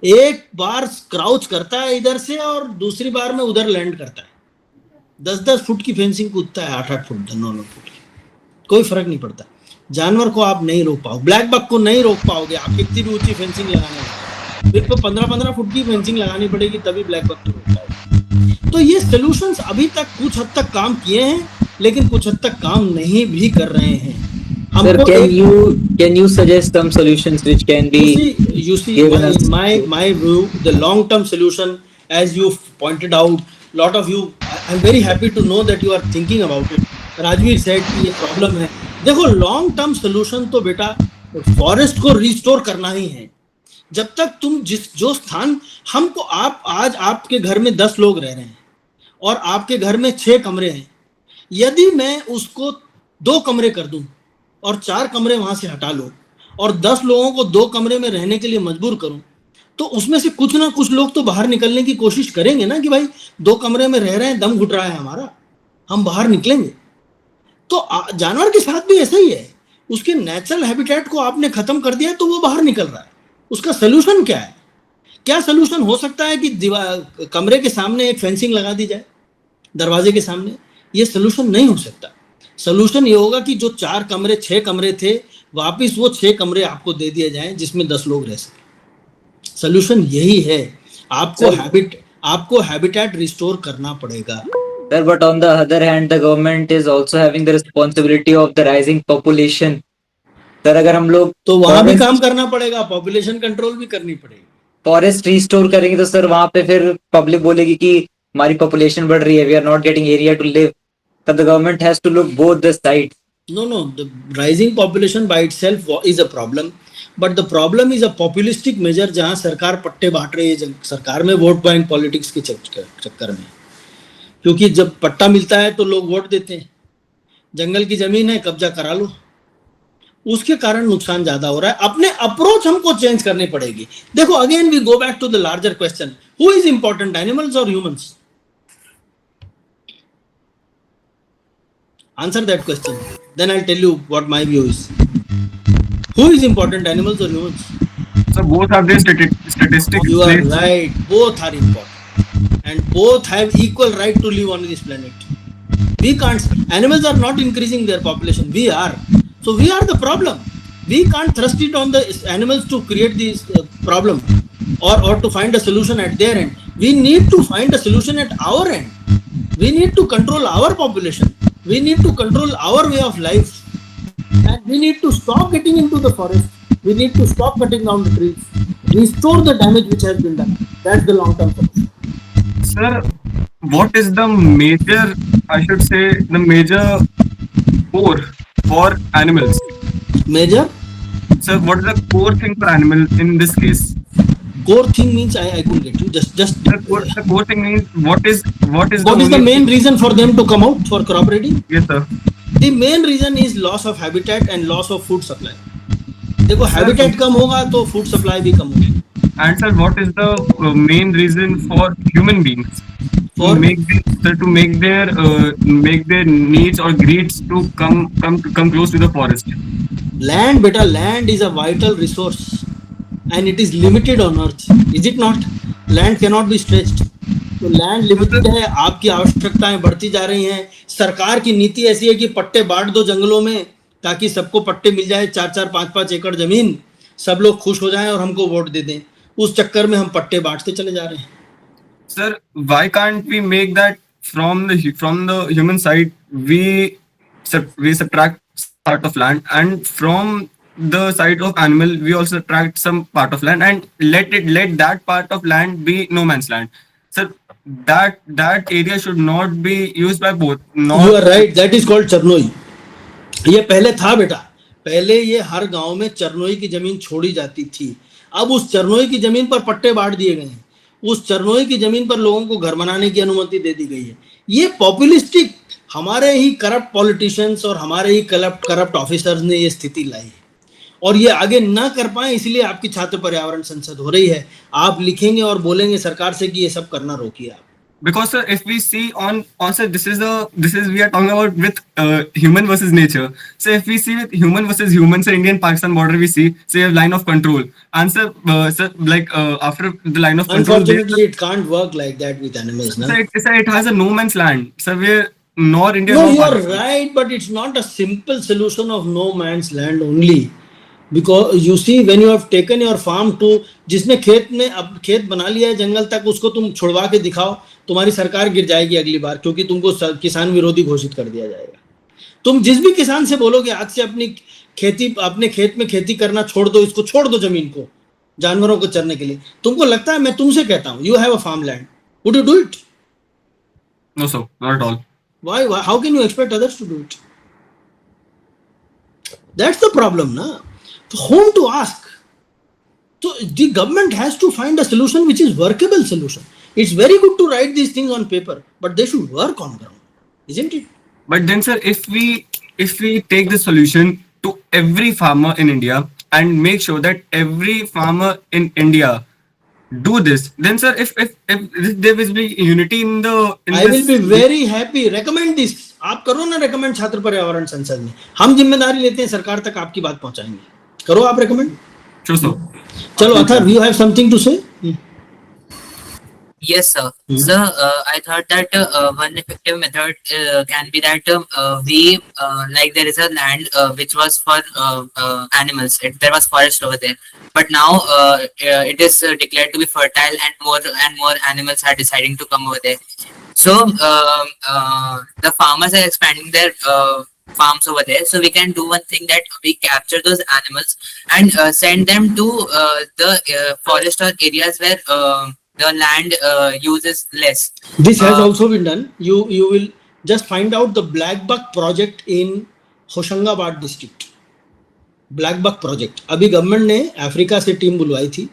Speaker 2: एक बार क्राउच करता है इधर से और दूसरी बार में उधर लैंड करता है. 10-10 फुट की फेंसिंग कूदता है, 8-8 फुट, 9-9 फुट, कोई फर्क नहीं पड़ता. जानवर को आप नहीं रोक पाओ, ब्लैक बक को नहीं रोक पाओगे आप कितनी भी ऊंची फेंसिंग लगाने लगे. फिर तो 15-15 फुट की फेंसिंग लगानी पड़ेगी तभी ब्लैक बक को रोक पाओगे. तो ये सॉल्यूशंस अभी तक कुछ हद तक काम किए हैं, लेकिन कुछ हद तक काम नहीं भी कर रहे हैं.
Speaker 5: Sir, can you suggest some solutions which can be
Speaker 2: you see my view, the long term solution, as you pointed out, lot of you, I'm very happy to know that you are thinking about it. Rajveer said कि ये problem है. देखो long term solution तो बेटा forest को restore करना ही है. जब तक तुम जो स्थान हमको आज आपके घर में 10 लोग रह रहे हैं और आपके घर में 6 कमरे हैं, यदि मैं उसको 2 कमरे कर दूं और 4 कमरे वहां से हटा लो और 10 लोगों को 2 कमरे में रहने के लिए मजबूर करूं, तो उसमें से कुछ ना कुछ लोग तो बाहर निकलने की कोशिश करेंगे ना कि भाई 2 कमरे में रह रहे हैं, दम घुट रहा है हमारा, हम बाहर निकलेंगे. तो जानवर के साथ भी ऐसा ही है, उसके नेचुरल हैबिटेट को आपने खत्म कर दिया तो वो बाहर निकल रहा है। उसका सोल्यूशन क्या है? क्या सोल्यूशन हो सकता है कि दीवार कमरे के सामने एक फेंसिंग लगा दी जाए, दरवाजे के सामने? ये सोल्यूशन नहीं हो सकता। सोल्यूशन ये होगा कि जो 4 कमरे 6 कमरे थे, वापस वो 6 कमरे आपको दे दिए जाएं जिसमें 10 लोग रह सकें। सोल्यूशन यही है, आपको हैबिटेट रिस्टोर करना पड़ेगा।
Speaker 5: Sir, but on the other hand, the government is also having the responsibility of the rising population. Sir अगर हम लोग
Speaker 2: तो वहां भी काम करना पड़ेगा, पॉपुलेशन कंट्रोल भी करनी पड़ेगी।
Speaker 5: फॉरेस्ट रिस्टोर करेंगे तो सर वहां पे फिर पब्लिक बोलेगी कि हमारी पॉपुलेशन बढ़ रही है, we are not getting area to live, तब the government has to look both the side.
Speaker 2: No, the rising population by itself is a problem, but the problem is a populistic measure जहां सरकार पट्टे बांट रही है सरकार में vote bank politics के चक्कर में, क्योंकि जब पट्टा मिलता है तो लोग वोट देते हैं। जंगल की जमीन है, कब्जा करा लो, उसके कारण नुकसान ज्यादा हो रहा है। अपने अप्रोच हमको चेंज करनी पड़ेगी। देखो, again we go back to the larger question, who is important, animals और humans? Answer that question. Then I'll tell you what my view is. Who is important, animals or humans?
Speaker 8: So both have their statistics.
Speaker 2: You are right. Both are important, and both have equal right to live on this planet. We can't. Animals are not increasing their population. We are. So we are the problem. We can't thrust it on the animals to create this problem, or to find a solution at their end. We need to find a solution at our end. We need to control our population. We need to control our way of life, and we need to stop getting into the forest. We need to stop cutting down the trees, restore the damage which has been done. That's the long-term solution.
Speaker 8: Sir, what is the major, I should say, the major core for animals?
Speaker 2: Major?
Speaker 8: Sir, what is the core thing for animals in this case?
Speaker 2: Core thing means I couldn't get you. Just
Speaker 8: The core thing means what is
Speaker 2: the main reason for them to come out for crop breeding?
Speaker 8: Yes, sir.
Speaker 2: The main reason is loss of habitat and loss of food supply. देखो, habitat कम होगा तो food supply भी कम होगी.
Speaker 8: And sir, what is the main reason for human beings
Speaker 2: For?
Speaker 8: to make their needs or greeds to come close to the forest?
Speaker 2: Land, beta, land is a vital resource, and it is limited on earth, is it not? Land cannot be stretched. तो land limited है, आपकी आवश्यकताएं बढ़ती जा रही हैं। सरकार की नीति ऐसी है कि पट्टे बांट दो जंगलों में, ताकि सबको पट्टे मिल जाए, 4-4, 5-5 एकड़ जमीन, सब लोग खुश हो जाएं और हमको वोट दे दें। उस चक्कर में हम पट्टे बांटते चले जा रहे हैं।
Speaker 8: Sir, why can't we make that from the human side we subtract part of land, and from the side of animal we also subtract some part of land, and let that part of land be no man's land. Sir, that area should not be used by both.
Speaker 2: You are right, that is called चरनोई। ये पहले था बेटा, पहले ये हर गांव में चरनोई की जमीन छोड़ी जाती थी। अब उस चरनोई की जमीन पर पट्टे बांट दिए गए हैं, उस चरनोई की जमीन पर लोगों को घर बनाने की अनुमति दे दी गई है। ये पॉपुलिस्टिक हमारे ही करप्ट पॉलिटिशियंस और हमारे ही करप्ट ऑफिसर्स ने ये स्थिति लाई है, और ये आगे ना कर पाए, इसलिए आपकी छात्र पर्यावरण संसद हो रही है। आप लिखेंगे और बोलेंगे सरकार से कि ये सब करना रोकिए आप।
Speaker 8: Because sir, if we see on sir, this is we are talking about with human versus nature. So if we see with human versus human, sir, Indian-Pakistan border, we see say a line of control. And sir, like after the line of control,
Speaker 2: Unfortunately, it can't work like that with animals. No?
Speaker 8: Sir, it has a no man's land. Sir, where nor India.
Speaker 2: No,
Speaker 8: nor
Speaker 2: you are
Speaker 8: Pakistan.
Speaker 2: right, but it's not a simple solution of no man's land only. Because you see, when you have taken your farm to, जिसने अब खेत बना लिया है जंगल तक, उसको तुम छुड़वा के दिखाओ, तुम्हारी सरकार गिर जाएगी अगली बार, क्योंकि तुमको किसान विरोधी घोषित कर दिया जाएगा। तुम जिस भी किसान से बोलोगे आज से अपने खेत में खेती करना छोड़ दो, इसको छोड़ दो जमीन को जानवरों को चरने के लिए, तुमको लगता है, मैं तुमसे कहता हूं, you have a farm land, would you do it?
Speaker 8: No, sir, not at all.
Speaker 2: Why? How can you expect others to do it? That's the problem, na? So whom to ask? So the government has to find a solution which is workable solution. It's very good to write these things on paper, but they should work on ground, isn't it?
Speaker 8: But then, sir, if we take the solution to every farmer in India and make sure that every farmer in India do this, then sir, if there will be unity in
Speaker 2: I will be very happy. Recommend this. आप करो ना recommend छात्र पर्यावरण संसद में, हम जिम्मेदारी लेते हैं, सरकार तक आपकी बात पहुंचाएंगे, करो आप रेकमेंड।
Speaker 8: Sure, sir.
Speaker 2: चलो Atharva, you have something to say?
Speaker 9: Yes, sir. Sir, I thought that one effective method can be that we like there is a land which was for animals. There was forest over there, but now it is declared to be fertile, and more animals are deciding to come over there. So the farmers are expanding their farms over there. So we can do one thing, that we capture those animals and send them to the forest or areas where the land use is less.
Speaker 2: This has also been done. You will just find out the Black Buck project in Hoshangabad district, black buck project. अभी government ने Africa से team बुलवाई थी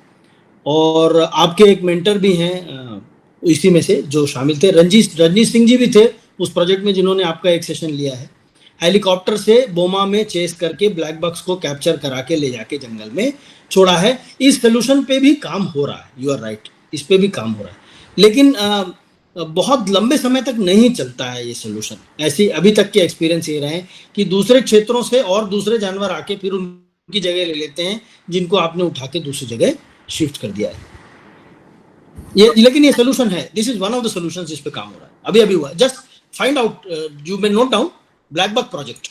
Speaker 2: और आपके एक mentor भी हैं इसी में से जो शामिल थे, रंजीत सिंह जी भी थे उस प्रोजेक्ट में, जिन्होंने आपका एक सेशन लिया है। हेलीकॉप्टर से बोमा में चेस करके ब्लैक बक्स को कैप्चर करा के ले जाके जंगल में छोड़ा है। इस सोल्यूशन पे भी काम हो रहा है, यू आर राइट, इस पे भी काम हो रहा है, लेकिन बहुत लंबे समय तक नहीं चलता है ये सोल्यूशन। ऐसी अभी तक के एक्सपीरियंस ये रहे कि दूसरे क्षेत्रों से और दूसरे जानवर आके फिर उनकी जगह ले लेते हैं जिनको आपने उठा के दूसरी जगह शिफ्ट कर दिया है। ये लेकिन ये सोल्यूशन है, this is one of the solutions जिस पे काम हो रहा है, अभी अभी हुआ। Just find out, you may note down black buck project,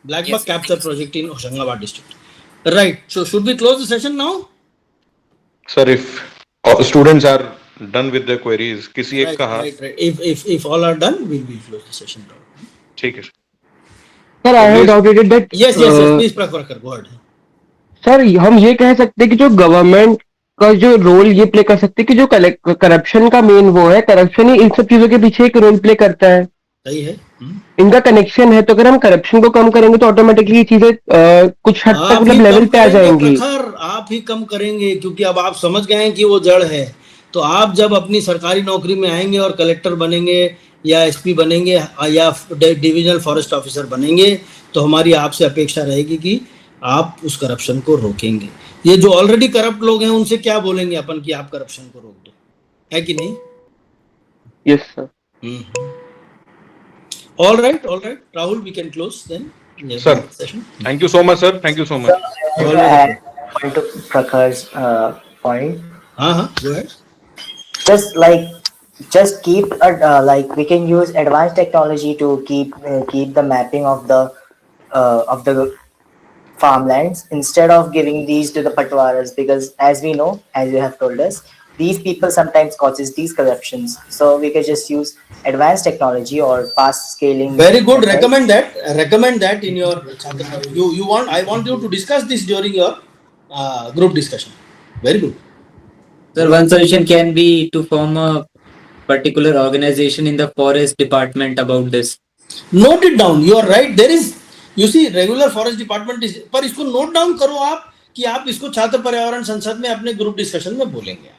Speaker 2: black buck capture project in Hoshangabad district, right. So should we close the session now?
Speaker 1: Sir, if students are done with their queries, किसी एक का
Speaker 2: right. If all are done, we will close the session down.
Speaker 1: ठीक है
Speaker 6: Sir, I have doubted that.
Speaker 2: Yes, please Prabhakar, go ahead.
Speaker 6: Sir, हम ये कह सकते हैं कि जो गवर्नमेंट का जो रोल ये प्ले कर सकते हैं कि जो करप्शन का मेन वो है, करप्शन ही इन सब चीजों के पीछे एक रोल प्ले करता है।
Speaker 2: सही है,
Speaker 6: इनका कनेक्शन है। तो अगर हम करप्शन को कम करेंगे तो ऑटोमेटिकली ये चीजें कुछ हद तक मतलब लेवल पे आ जाएंगी।
Speaker 2: आप ही कम करेंगे, क्योंकि अब आप समझ गए हैं कि वो जड़ है। तो आप जब अपनी सरकारी नौकरी में आएंगे और कलेक्टर बनेंगे या एसपी बनेंगे या डिविजनल फॉरेस्ट ऑफिसर बनेंगे, तो हमारी आपसे अपेक्षा रहेगी कि आप उस करप्शन को रोकेंगे। ये जो ऑलरेडी करप्ट लोग हैं उनसे क्या बोलेंगे अपन कि आप करप्शन को रोक दो, है कि नहीं?
Speaker 6: Yes sir.
Speaker 2: All right Rahul, we can close then.
Speaker 1: Sir, thank you so much sir, thank you so much.
Speaker 3: Point to Prakhar's point.
Speaker 2: हाँ, go ahead.
Speaker 3: Just keep we can use advanced technology to keep the mapping of the farmlands instead of giving these to the patwaras, because as we know, as you have told us, these people sometimes causes these corruptions. So we can just use advanced technology or fast scaling.
Speaker 2: Very good. Recommend that in your I want you to discuss this during your group discussion. Very good.
Speaker 5: Sir, one solution can be to form a particular organization in the forest department about this.
Speaker 2: Note it down. You are right. There is, you see, regular forest department is, पर इसको note down करो आप कि आप इसको छात्र पर्यावरण संसद में अपने ग्रुप डिस्कशन में बोलेंगे,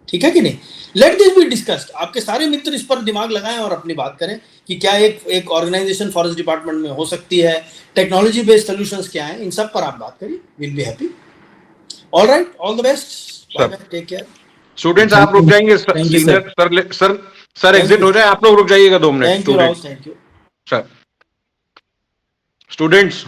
Speaker 2: ठीक है कि नहीं? Let this be discussed. आपके सारे मित्र इस पर दिमाग लगाएं और अपनी बात करें कि क्या एक ऑर्गेनाइजेशन फॉरेस्ट डिपार्टमेंट में हो सकती है, टेक्नोलॉजी बेस्ड सॉल्यूशंस क्या हैं, इन सब पर आप बात करिए। Will be happy. All right, all the best, take care.
Speaker 1: Students आप रुक जाएंगे, सीनियर सर एग्जिट हो जाए, आप लोग रुक जाइएगा 2 minute.
Speaker 2: Thank you Rahul, thank you
Speaker 1: sir. Students,